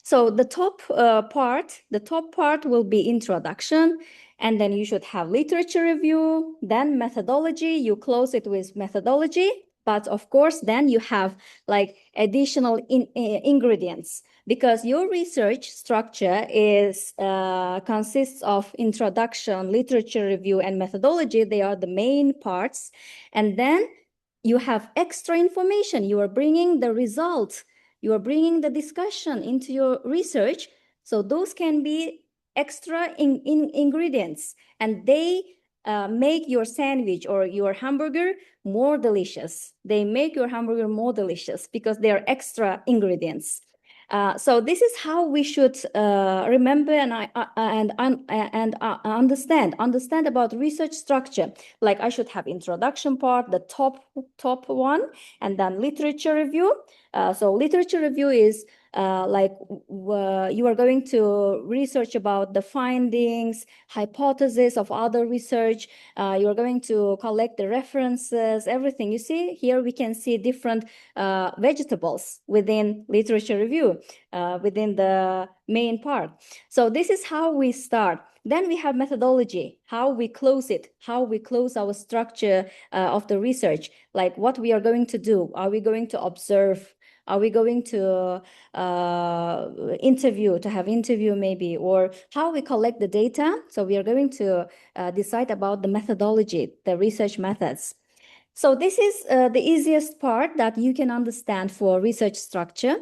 So the top part will be introduction, and then you should have literature review, then methodology. You close it with methodology, But of course, then you have like additional ingredients, because your research structure is consists of introduction, literature review, and methodology. They are the main parts. And then you have extra information. You are bringing the results. You are bringing the discussion into your research. So those can be extra ingredients, and they make your sandwich or your hamburger more delicious. They make your hamburger more delicious because they are extra ingredients. So this is how we should remember and understand about research structure. Like I should have introduction part, the top one, and then literature review. So literature review is like you are going to research about the findings, hypothesis of other research. You are going to collect the references, everything. You see here we can see different vegetables within literature review, within the main part. So this is how we start. Then we have methodology, how we close it, how we close our structure of the research, like what we are going to do. Are we going to observe? Are we going to have interview maybe, or how we collect the data? So we are going to decide about the methodology, the research methods. So this is the easiest part that you can understand for research structure.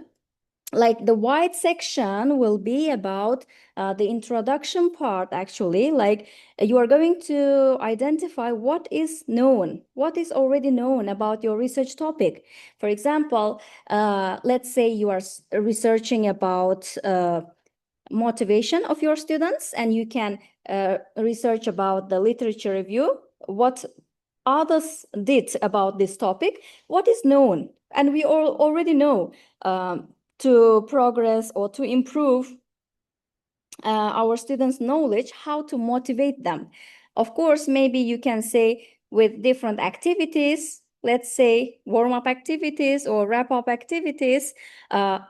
Like the white section will be about the introduction part, actually. Like you are going to identify what is known, what is already known about your research topic. For example, let's say you are researching about motivation of your students, and you can research about the literature review, what others did about this topic, what is known. And we all already know to progress or to improve our students' knowledge, how to motivate them. Of course, maybe you can say with different activities, let's say warm-up activities or wrap-up activities.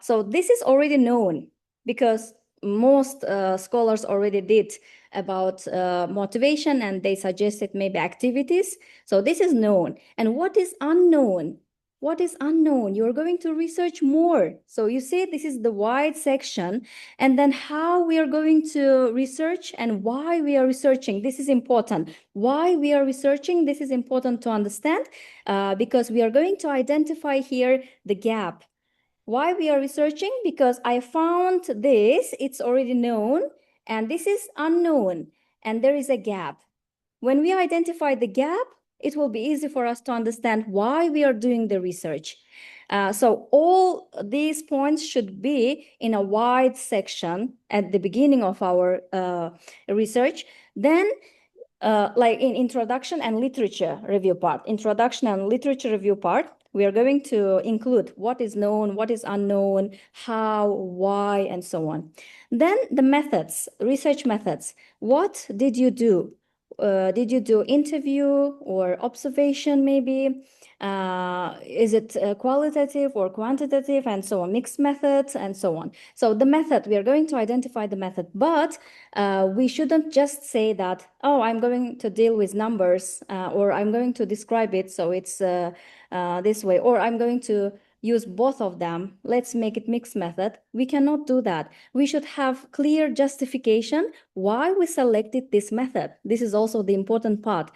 So this is already known because most scholars already did about motivation, and they suggested maybe activities. So this is known. And what is unknown? What is unknown? You're going to research more. So you see, this is the wide section. And then how we are going to research and why we are researching. This is important. Why we are researching, this is important to understand because we are going to identify here the gap. Why we are researching? Because I found this, it's already known, and this is unknown, and there is a gap. When we identify the gap, it will be easy for us to understand why we are doing the research. So all these points should be in a wide section at the beginning of our research. Then like in introduction and literature review part, we are going to include what is known, what is unknown, how, why, and so on. Then the methods, research methods. What did you do? Did you do interview or observation maybe? Is it qualitative or quantitative, and so on, mixed methods and so on. So the method, we are going to identify the method, but we shouldn't just say that, oh, I'm going to deal with numbers or I'm going to describe it, so it's this way, or I'm going to use both of them. Let's make it mixed method. We cannot do that. We should have clear justification why we selected this method. This is also the important part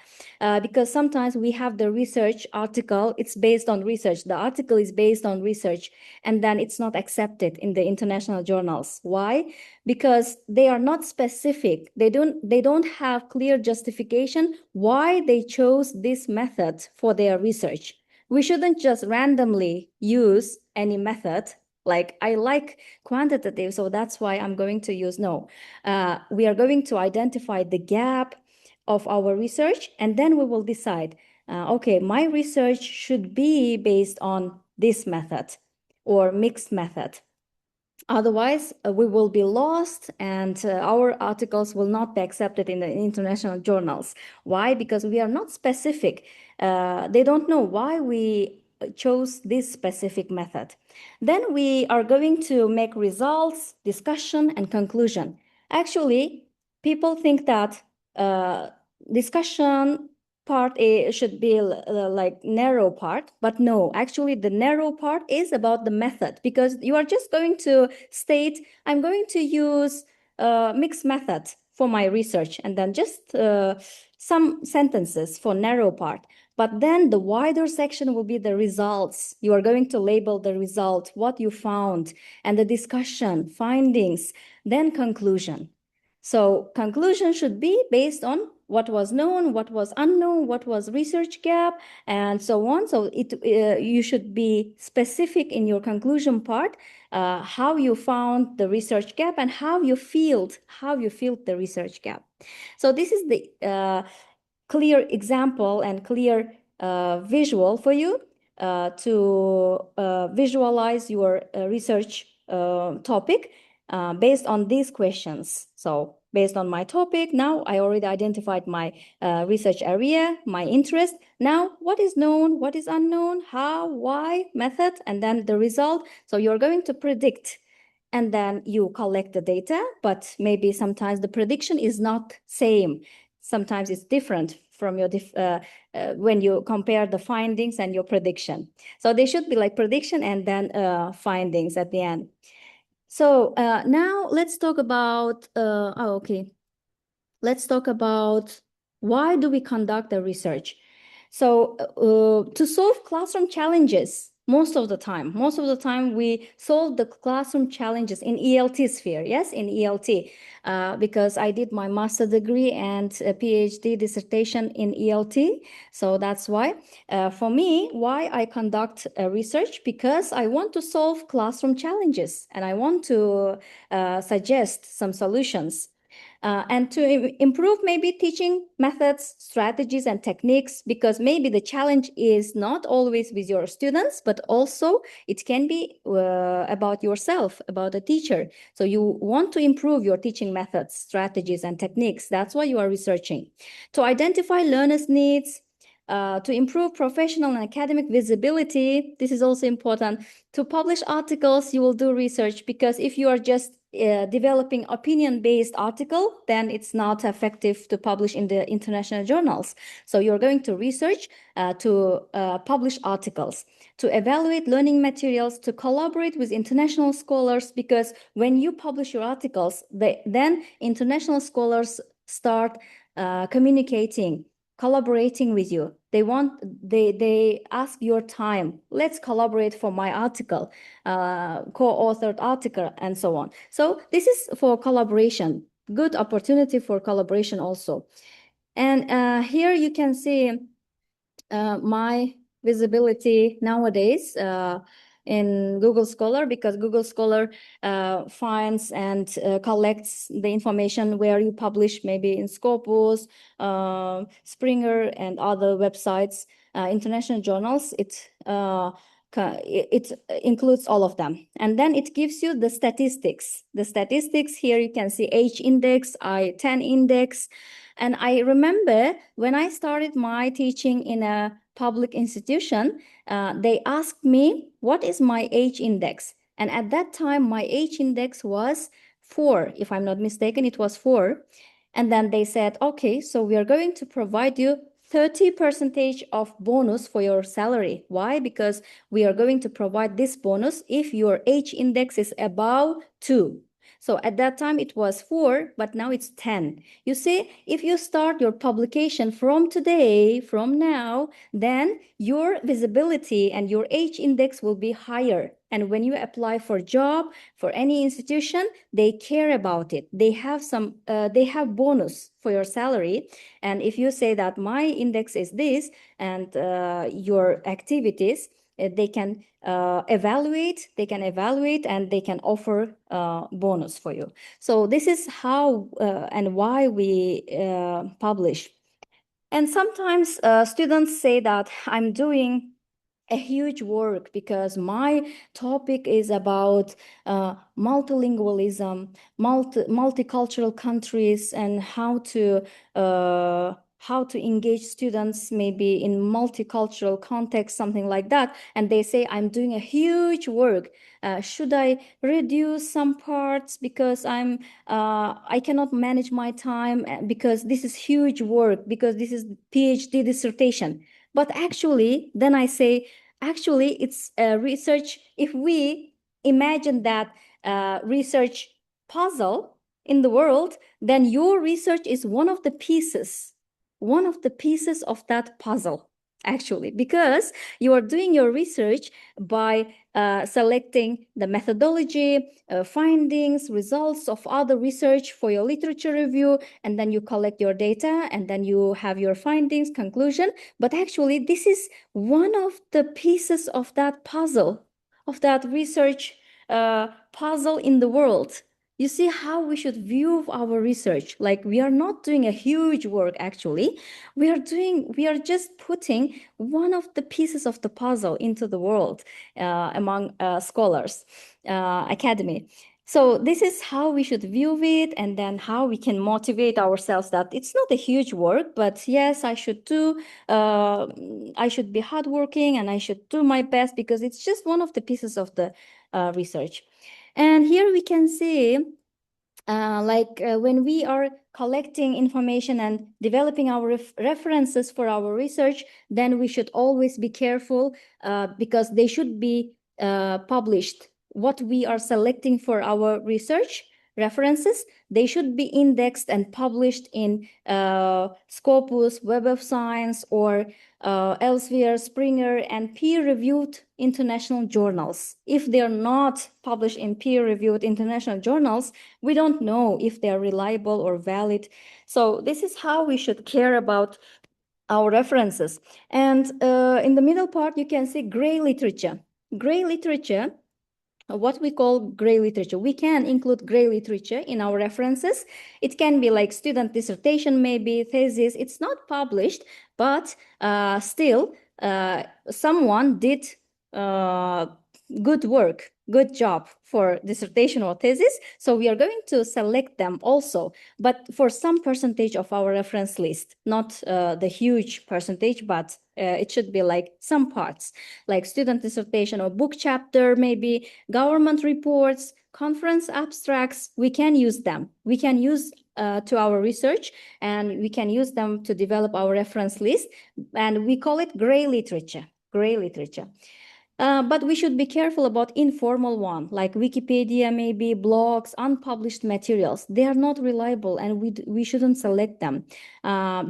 because sometimes we have the research article, it's based on research. The article is based on research, and then it's not accepted in the international journals. Why? Because they are not specific. They don't have clear justification why they chose this method for their research. We shouldn't just randomly use any method, like I like quantitative, so that's why I'm going to use. No, we are going to identify the gap of our research, and then we will decide, okay, my research should be based on this method or mixed method. Otherwise, we will be lost, and our articles will not be accepted in the international journals. Why? Because we are not specific. They don't know why we chose this specific method. Then we are going to make results, discussion, and conclusion. Actually, people think that discussion part should be like narrow part, but no, actually the narrow part is about the method, because you are just going to state, I'm going to use mixed method for my research, and then just some sentences for narrow part. But then the wider section will be the results. You are going to label the result, what you found, and the discussion, findings, then conclusion. So conclusion should be based on what was known, what was unknown, what was research gap, and so on. So you should be specific in your conclusion part, how you found the research gap and how you filled the research gap. So this is the clear example and clear visual for you to visualize your research topic based on these questions. So based on my topic, now I already identified my research area, my interest. Now, what is known, what is unknown, how, why, method, and then the result. So you're going to predict, and then you collect the data, but maybe sometimes the prediction is not same. Sometimes it's different from your when you compare the findings and your prediction. So they should be like prediction and then findings at the end. So now let's talk about, let's talk about why do we conduct the research? So to solve classroom challenges, most of the time we solve the classroom challenges in ELT sphere, yes, in ELT, because I did my master degree and a PhD dissertation in ELT. So that's why, for me, why I conduct research, because I want to solve classroom challenges and I want to suggest some solutions. And to improve maybe teaching methods, strategies, and techniques, because maybe the challenge is not always with your students, but also it can be about yourself, about a teacher. So you want to improve your teaching methods, strategies, and techniques. That's why you are researching. To identify learners' needs, to improve professional and academic visibility, this is also important. To publish articles, you will do research, because if you are just developing opinion-based article, then it's not effective to publish in the international journals. So you're going to research to publish articles, to evaluate learning materials, to collaborate with international scholars, because when you publish your articles, then international scholars start communicating, collaborating with you. They ask your time. Let's collaborate for my article, co-authored article, and so on. So this is for collaboration, good opportunity for collaboration also. And here you can see my visibility nowadays in Google Scholar, because Google Scholar finds and collects the information where you publish, maybe in Scopus, Springer, and other websites, international journals. It includes all of them. And then it gives you the statistics. The statistics here, you can see H index, I-10 index. And I remember when I started my teaching in a public institution, they asked me, what is my H index? And at that time, my H index was 4. If I'm not mistaken, it was 4. And then they said, okay, so we are going to provide you 30% of bonus for your salary. Why? Because we are going to provide this bonus if your H index is above 2. So at that time it was 4, but now it's 10. You see, if you start your publication from today, from now, then your visibility and your H index will be higher. And when you apply for job, for any institution, they care about it. They have bonus for your salary. And if you say that my index is this, and your activities, they can evaluate, and they can offer bonus for you. So this is how and why we publish. And sometimes students say that I'm doing a huge work because my topic is about multilingualism, multicultural countries, and how to how to engage students maybe in multicultural context, something like that, and they say, I'm doing a huge work. Should I reduce some parts because I cannot manage my time because this is huge work, because this is PhD dissertation. But actually, then I say, actually, it's research. If we imagine that research puzzle in the world, then your research is one of the pieces of that puzzle, actually, because you are doing your research by selecting the methodology, findings, results of other research for your literature review, and then you collect your data, and then you have your findings, conclusion. But actually, this is one of the pieces of that puzzle, of that research puzzle in the world. You see how we should view our research. Like, we are not doing a huge work, actually. We are just putting one of the pieces of the puzzle into the world among scholars, academy. So this is how we should view it, and then how we can motivate ourselves that it's not a huge work, but yes, I should be hardworking, and I should do my best, because it's just one of the pieces of the research. And here we can see, when we are collecting information and developing our references for our research, then we should always be careful, because they should be published. What we are selecting for our research references, they should be indexed and published in Scopus, Web of Science, or Elsevier, Springer, and peer-reviewed international journals. If they are not published in peer-reviewed international journals, we don't know if they are reliable or valid. So this is how we should care about our references. And in the middle part, you can see gray literature. Gray literature, what we call gray literature. We can include gray literature in our references. It can be like student dissertation, maybe thesis. It's not published, but still someone did good work, good job for dissertation or thesis. So we are going to select them also, but for some percentage of our reference list, not the huge percentage, but it should be like some parts, like student dissertation or book chapter, maybe government reports, conference abstracts. We can use them. We can use to our research, and we can use them to develop our reference list. And we call it gray literature, gray literature. But we should be careful about informal one, like Wikipedia, maybe blogs, unpublished materials. They are not reliable, and we shouldn't select them,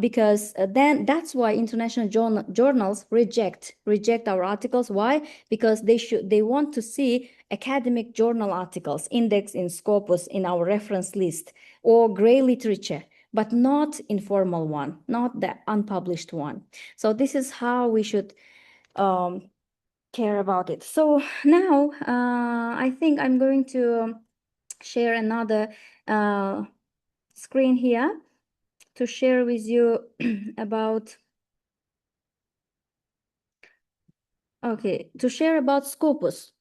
because then that's why international journals reject our articles. Why? Because they want to see academic journal articles indexed in Scopus in our reference list, or gray literature, but not informal one, not the unpublished one. So this is how we should care about it. So now I think I'm going to share another screen here to share with you about Scopus.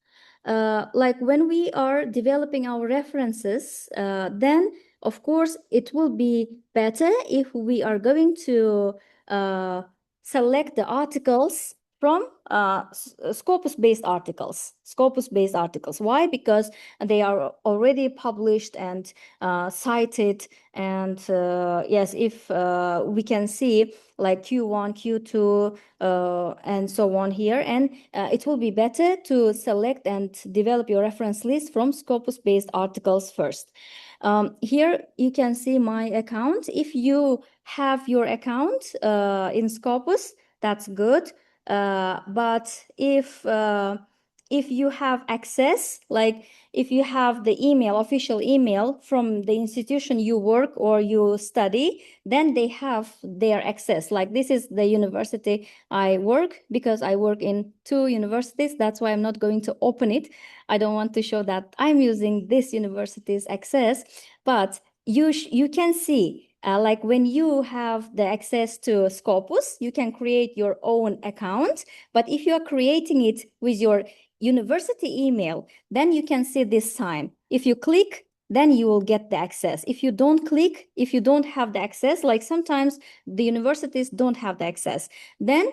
Like when we are developing our references, then of course it will be better if we are going to select the articles from Scopus-based articles. Scopus-based articles. Why? Because they are already published and cited. And yes, if we can see like Q1, Q2, and so on here. And it will be better to select and develop your reference list from Scopus-based articles first. Here you can see my account. If you have your account in Scopus, that's good. But if you have access, like if you have the official email from the institution you work or you study, then they have their access. Like this is the university I work, because I work in 2 universities. That's why I'm not going to open it. I don't want to show that I'm using this university's access, but you can see, like when you have the access to Scopus, you can create your own account. But if you are creating it with your university email, then you can see this sign. If you click then you will get the access. If you don't click, if you don't have the access, like sometimes the universities don't have the access, then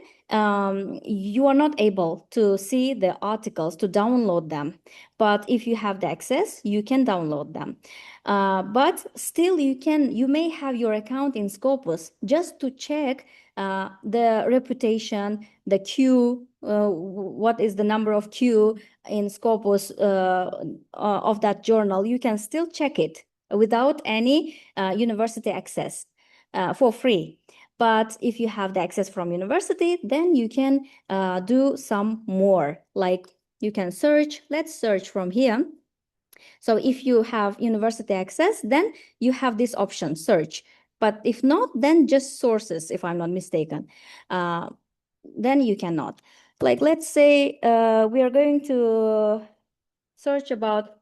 you are not able to see the articles, to download them. But if you have the access, you can download them. But still you may have your account in Scopus just to check the reputation, the queue, what is the number of queue in Scopus of that journal. You can still check it without any university access for free. But if you have the access from university, then you can do some more. Like you can search. Let's search from here. So if you have university access, then you have this option, search. But if not, then just sources, if I'm not mistaken. Then you cannot. Like, let's say we are going to search about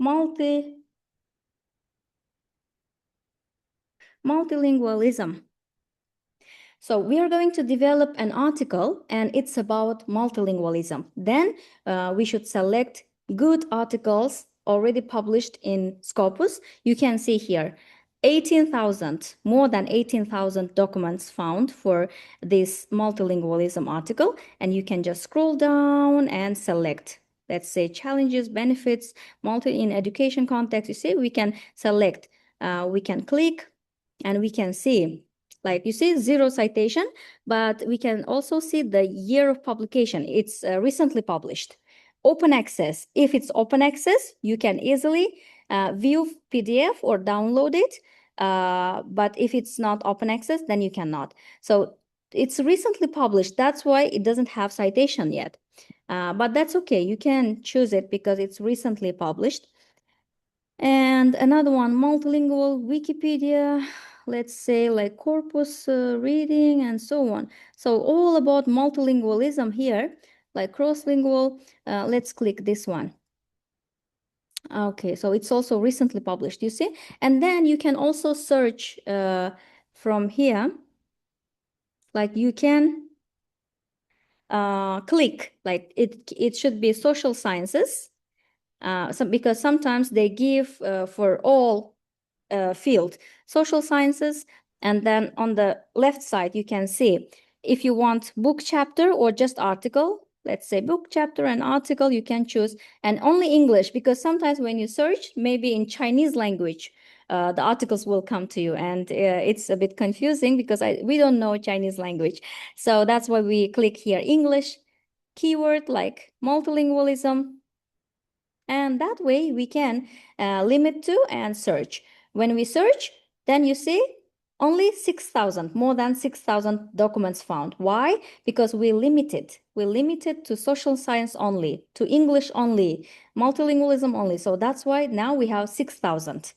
multilingualism. So we are going to develop an article and it's about multilingualism. Then we should select good articles already published in Scopus. You can see here 18,000, more than 18,000 documents found for this multilingualism article. And you can just scroll down and select, let's say, challenges, benefits, in education context. You see, we can select, we can click and we can see, like you see, 0 citation, but we can also see the year of publication. It's recently published. Open access. If it's open access, you can easily view PDF or download it. But if it's not open access, then you cannot. So it's recently published. That's why it doesn't have citation yet. But that's okay. You can choose it because it's recently published. And another one, multilingual Wikipedia, let's say like corpus reading and so on. So all about multilingualism here, like cross-lingual. Let's click this one. Okay, so it's also recently published, you see? And then you can also search from here. Like you can click, like it should be social sciences. Because sometimes they give for all field, social sciences, and then on the left side you can see if you want book chapter or just article. Let's say book chapter and article, you can choose, and only English, because sometimes when you search maybe in Chinese language the articles will come to you, and it's a bit confusing because we don't know Chinese language. So that's why we click here English, keyword like multilingualism, and that way we can limit to and search. When we search, then you see only 6,000, more than 6,000 documents found. Why? Because we limited to social science only, to English only, multilingualism only. So that's why now we have 6,000.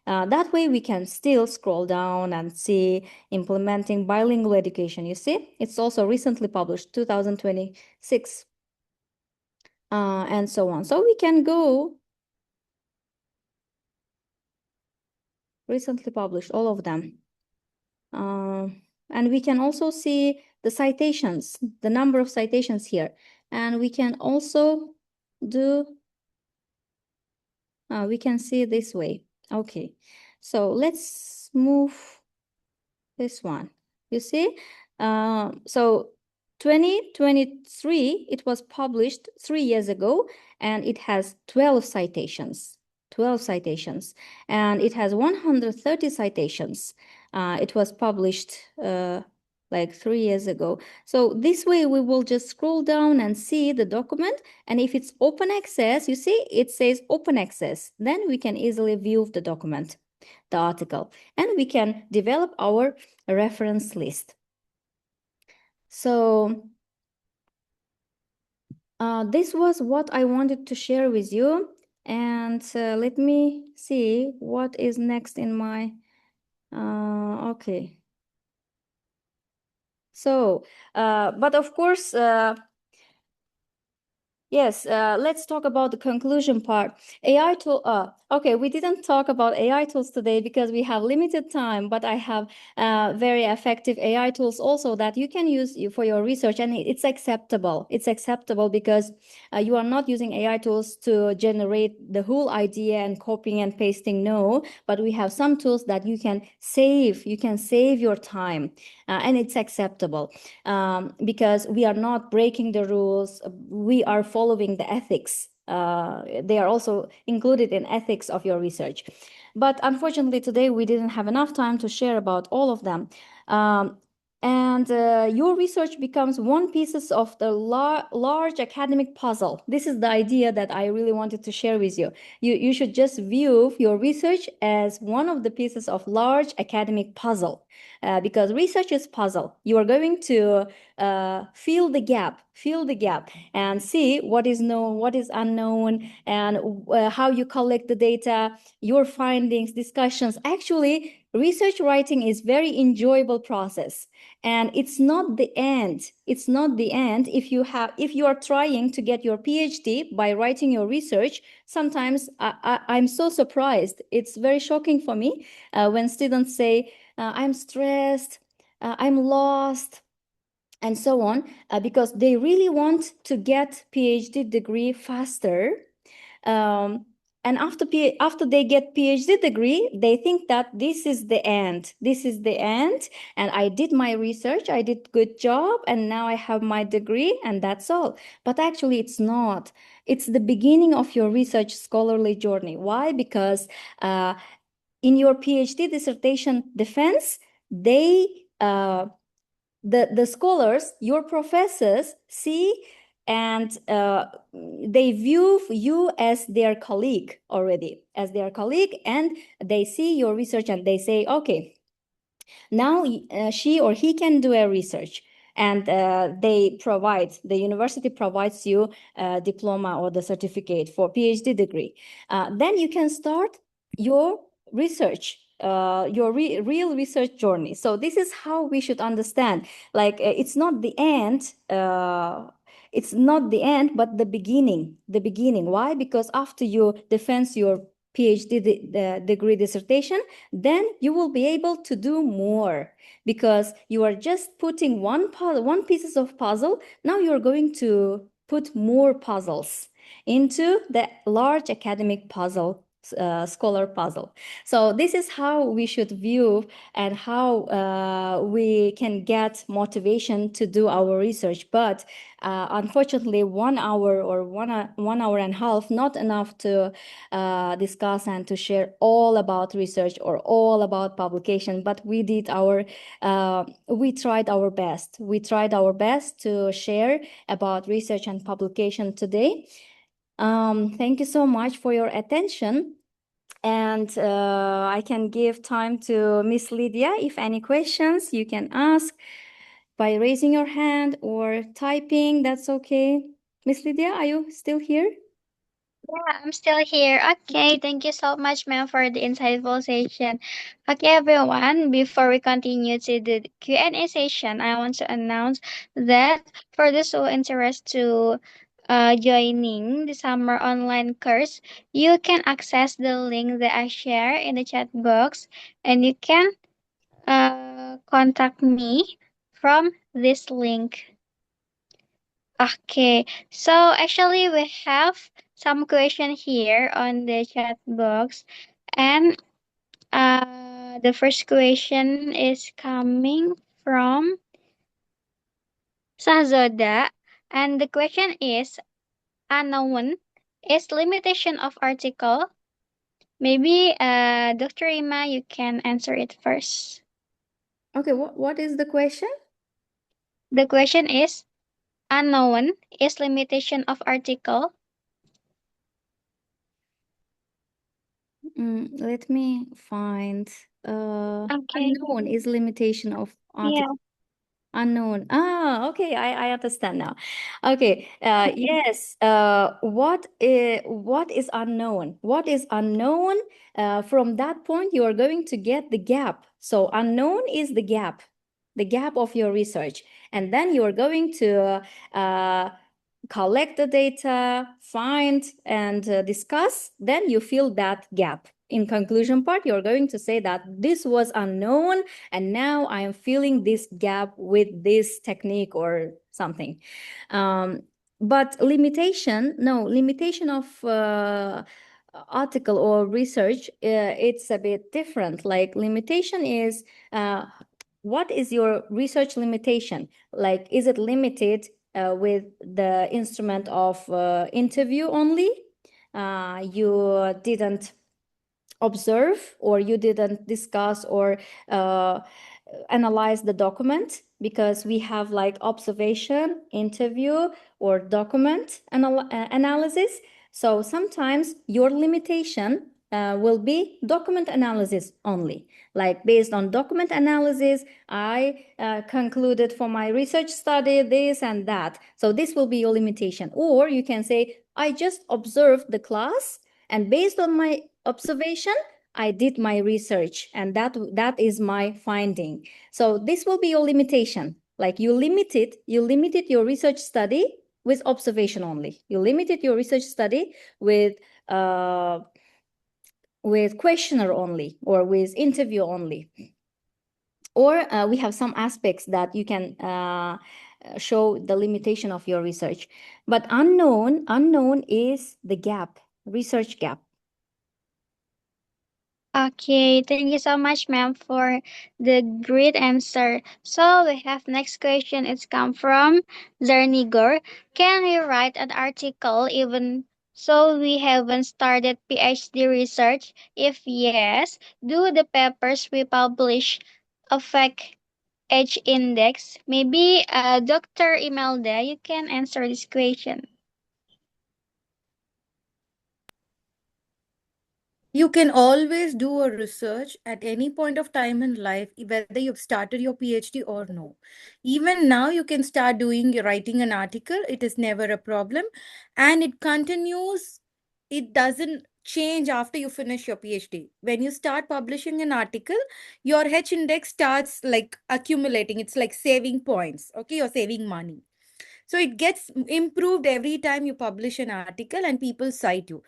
That way we can still scroll down and see implementing bilingual education. You see, it's also recently published, 2026. And so on. So we can go recently published, all of them. And we can also see the citations, the number of citations here. And we can also do, we can see this way. Okay, so let's move this one. You see, so 2023, it was published 3 years ago, and it has 12 citations. 12 citations, and it has 130 citations. It was published like 3 years ago. So this way we will just scroll down and see the document, and if it's open access, you see it says open access, then we can easily view the document, the article, and we can develop our reference list. So this was what I wanted to share with you. And let me see what is next in my, okay. So, but of course, Yes, let's talk about the conclusion part. AI tool. Okay, we didn't talk about AI tools today because we have limited time, but I have very effective AI tools also that you can use for your research, and it's acceptable. It's acceptable because you are not using AI tools to generate the whole idea and copying and pasting. No, but we have some tools that you can save. You can save your time, and it's acceptable because we are not breaking the rules. We are following the ethics. They are also included in ethics of your research. But unfortunately, today we didn't have enough time to share about all of them. And your research becomes one piece of the large academic puzzle. This is the idea that I really wanted to share with you. You should just view your research as one of the pieces of large academic puzzle. Because research is puzzle. You are going to fill the gap, and see what is known, what is unknown, and how you collect the data, your findings, discussions. Actually, research writing is very enjoyable process, and it's not the end. It's not the end. If you are trying to get your PhD by writing your research, sometimes I'm so surprised. It's very shocking for me when students say, I'm stressed, I'm lost, and so on, because they really want to get PhD degree faster. Um, and after they get PhD degree, they think that this is the end. This is the end. And I did my research, I did good job, and now I have my degree, and that's all. But actually, it's not. It's the beginning of your research scholarly journey. Why? Because in your PhD dissertation defense, they the scholars, your professors, see, and they view you as their colleague already, as their colleague, and they see your research and they say, okay, now she or he can do a research. And the university provides you a diploma or the certificate for PhD degree. Then you can start your research, your real research journey. So this is how we should understand. Like it's not the end. It's not the end, but the beginning. The beginning. Why? Because after you defend your PhD degree dissertation, then you will be able to do more, because you are just putting one pieces of puzzle. Now you're going to put more puzzles into the large academic puzzle, scholar puzzle. So this is how we should view, and how we can get motivation to do our research. But unfortunately, 1 hour or 1 hour and a half, not enough to discuss and to share all about research or all about publication. But we tried our best. We tried our best to share about research and publication today. Thank you so much for your attention. And I can give time to Miss Lydia. If any questions, you can ask by raising your hand or typing. That's okay. Miss Lydia, are you still here? Yeah, I'm still here. Okay, thank you so much, ma'am, for the insightful session. Okay, everyone, before we continue to the Q&A session, I want to announce that for those who are interested to joining the summer online course, you can access the link that I share in the chat box, and you can contact me from this link. Okay, so actually we have some question here on the chat box, and the first question is coming from Sazoda, and the question is unknown is limitation of article. Maybe Dr. Ima, you can answer it first. Okay, what is the question? The question is unknown is limitation of article. Let me find. Okay. Unknown is limitation of Yeah. article. Unknown. Ah, okay, I understand now. Okay, yes. What is unknown? What is unknown? From that point, you are going to get the gap. So unknown is the gap of your research, and then you are going to collect the data, find and discuss, then you fill that gap. In conclusion part, you're going to say that this was unknown and now I am filling this gap with this technique or something. But limitation of article or research, it's a bit different. Like limitation is, what is your research limitation? Like, is it limited with the instrument of interview only? You didn't observe or you didn't discuss or analyze the document, because we have like observation, interview, or document analysis. So sometimes your limitation will be document analysis only. Like based on document analysis, I concluded for my research study this and that. So this will be your limitation. Or you can say, I just observed the class and based on my observation, I did my research and that is my finding. So this will be your limitation. Like you limited your research study with observation only. You limited your research study with questionnaire only or with interview only. Or we have some aspects that you can show the limitation of your research. But unknown is the gap, research gap. Okay, thank you so much, ma'am, for the great answer. So we have next question. It's come from Zernigor. Can we write an article even so we haven't started PhD research? If yes, do the papers we publish affect H index? Maybe Dr. Imelda, you can answer this question. You can always do a research at any point of time in life, whether you've started your PhD or no. Even now, you can start writing an article. It is never a problem. And it continues, it doesn't change after you finish your PhD. When you start publishing an article, your H index starts like accumulating. It's like saving points. Okay, you're saving money. So it gets improved every time you publish an article and people cite you.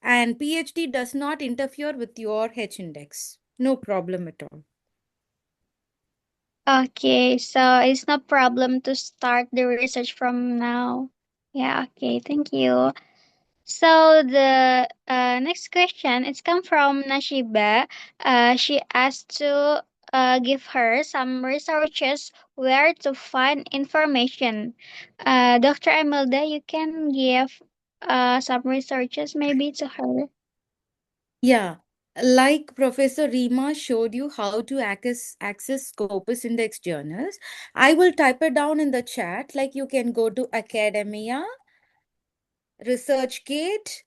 And PhD does not interfere with your H index. No problem at all. Okay, so it's no problem to start the research from now. Yeah, okay, thank you. So the next question, it's come from Nashiba. She asked to give her some resources where to find information. Dr. Imelda, you can give some resources maybe to her. Yeah, like Professor Rima showed you how to access Scopus Index journals, I will type it down in the chat. Like you can go to Academia, ResearchGate,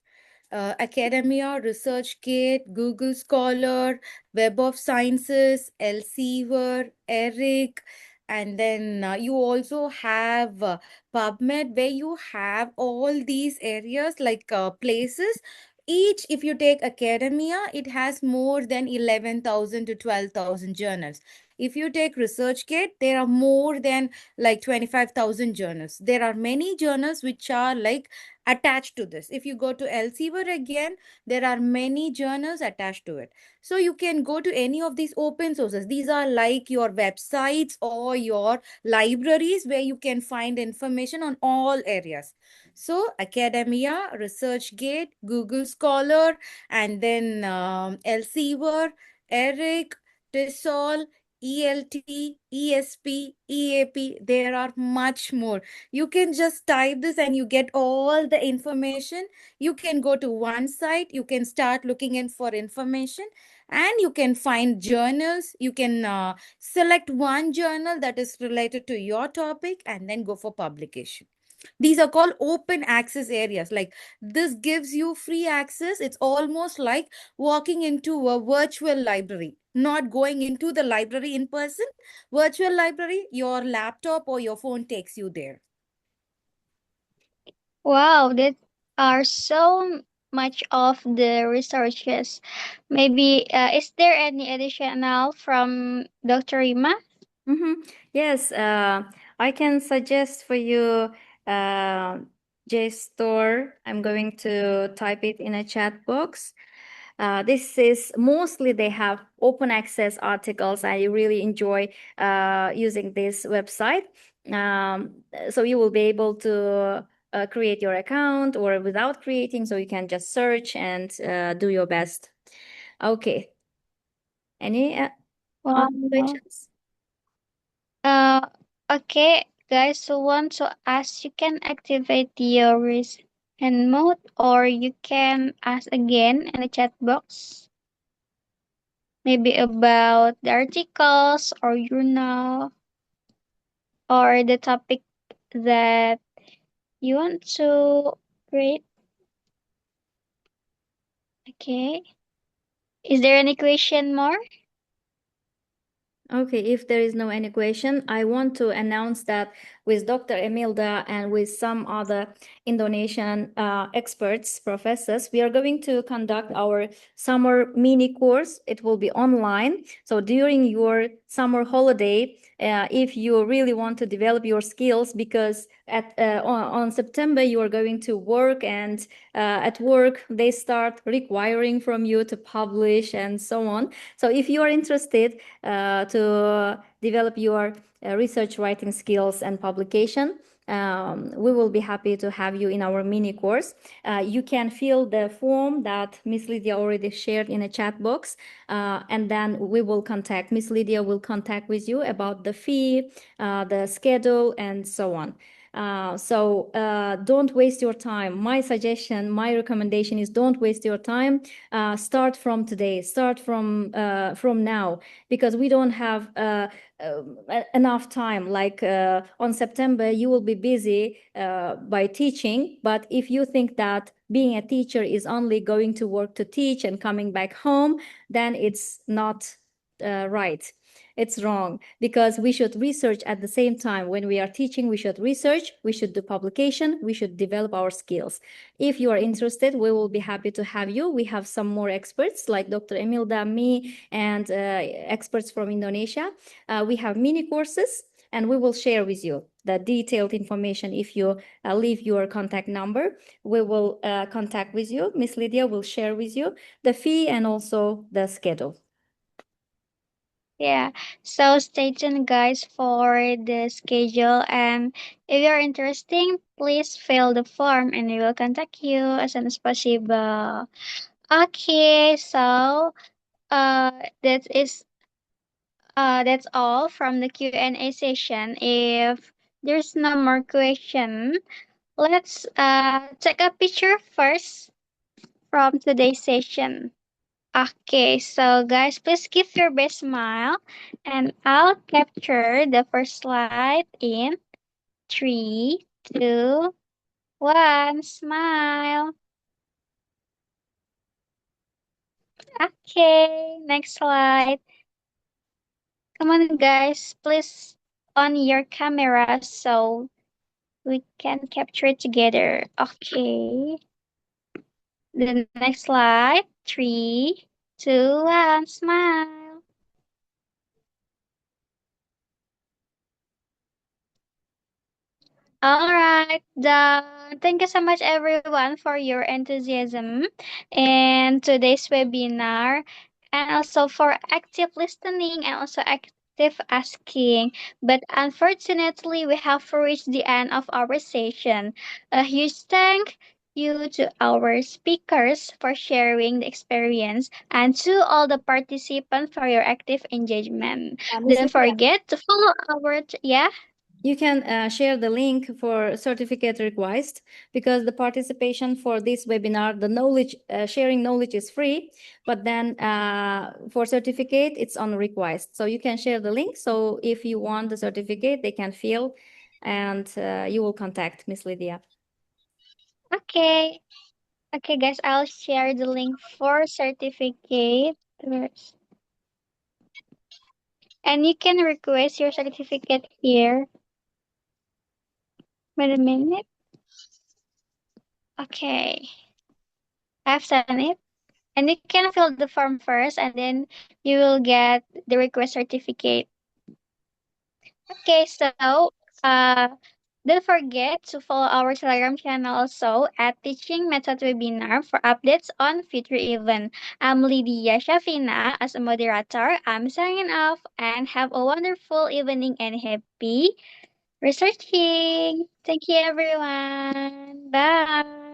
Academia, ResearchGate, Google Scholar, Web of Sciences, Elsevier, ERIC, and then you also have PubMed, where you have all these areas like places. Each, if you take Academia, it has more than 11,000 to 12,000 journals. If you take ResearchGate, there are more than like 25,000 journals. There are many journals which are like attached to this. If you go to Elsevier again, there are many journals attached to it. So you can go to any of these open sources. These are like your websites or your libraries where you can find information on all areas. So Academia, ResearchGate, Google Scholar, and then Elsevier, ERIC, TESOL, ELT, ESP, EAP. There are much more. You can just type this and you get all the information. You can go to one site, you can start looking in for information, and you can find journals. You can select one journal that is related to your topic and then go for publication. These are called open access areas. Like this gives you free access. It's almost like walking into a virtual library, not going into the library in person. Virtual library, your laptop or your phone takes you there. Wow, that are so much of the researches. Maybe is there any additional from Dr. Rima? Yes, I can suggest for you uh, JSTOR. I'm going to type it in a chat box. This is mostly they have open access articles. I really enjoy using this website. So you will be able to create your account or without creating, so you can just search and do your best. Okay. Any other Wow. questions? Uh, okay, guys. So want to ask, you can activate your hand mode, or you can ask again in the chat box. Maybe about the articles or journal or the topic that you want to create. Okay. Is there any question more? Okay, if there is no any question, I want to announce that with Dr. Emilda and with some other Indonesian experts, professors, we are going to conduct our summer mini course. It will be online. So during your summer holiday, if you really want to develop your skills, because on September you are going to work, and at work they start requiring from you to publish and so on. So if you are interested to develop your research writing skills and publication, we will be happy to have you in our mini course. You can fill the form that Miss Lydia already shared in a chat box, and then we will contact, Miss Lydia will contact with you about the fee, the schedule, and so on. So don't waste your time. My suggestion, my recommendation is don't waste your time. Start from today. Start from now, because we don't have enough time. Like on September, you will be busy by teaching. But if you think that being a teacher is only going to work to teach and coming back home, then it's not right. It's wrong, because we should research at the same time. When we are teaching, we should research, we should do publication, we should develop our skills. If you are interested, we will be happy to have you. We have some more experts like Dr. Emilda, me, and experts from Indonesia. We have mini courses, and we will share with you the detailed information. If you leave your contact number, we will contact with you. Miss Lydia will share with you the fee and also the schedule. Yeah. So stay tuned, guys, for the schedule. And if you're interested, please fill the form and we will contact you as soon as possible. Okay, so that's all from the Q&A session. If there's no more question, let's take a picture first from today's session. Okay, so guys, please give your best smile, and I'll capture the first slide in 3, 2, 1. Smile. Okay, next slide. Come on, guys, please on your camera so we can capture it together. Okay. The next slide. 3, 2, 1. Smile. All right, done. Thank you so much, everyone, for your enthusiasm in today's webinar, and also for active listening and also active asking. But unfortunately, we have reached the end of our session. A huge thank you to our speakers for sharing the experience, and to all the participants for your active engagement. Miss Don't Lydia, forget to follow our yeah. you can share the link for certificate request, because the participation for this webinar, the knowledge sharing knowledge is free, but then for certificate it's on request. So you can share the link. So if you want the certificate, they can fill, and you will contact Miss Lydia. Okay. Okay, guys, I'll share the link for certificate. And you can request your certificate here. Wait a minute. Okay. I've sent it. And you can fill the form first, and then you will get the request certificate. Okay, so uh Don't forget to follow our Telegram channel also at Teaching Method Webinar for updates on future event. I'm Lydia Shafina as a moderator. I'm signing off and have a wonderful evening and happy researching. Thank you everyone. Bye.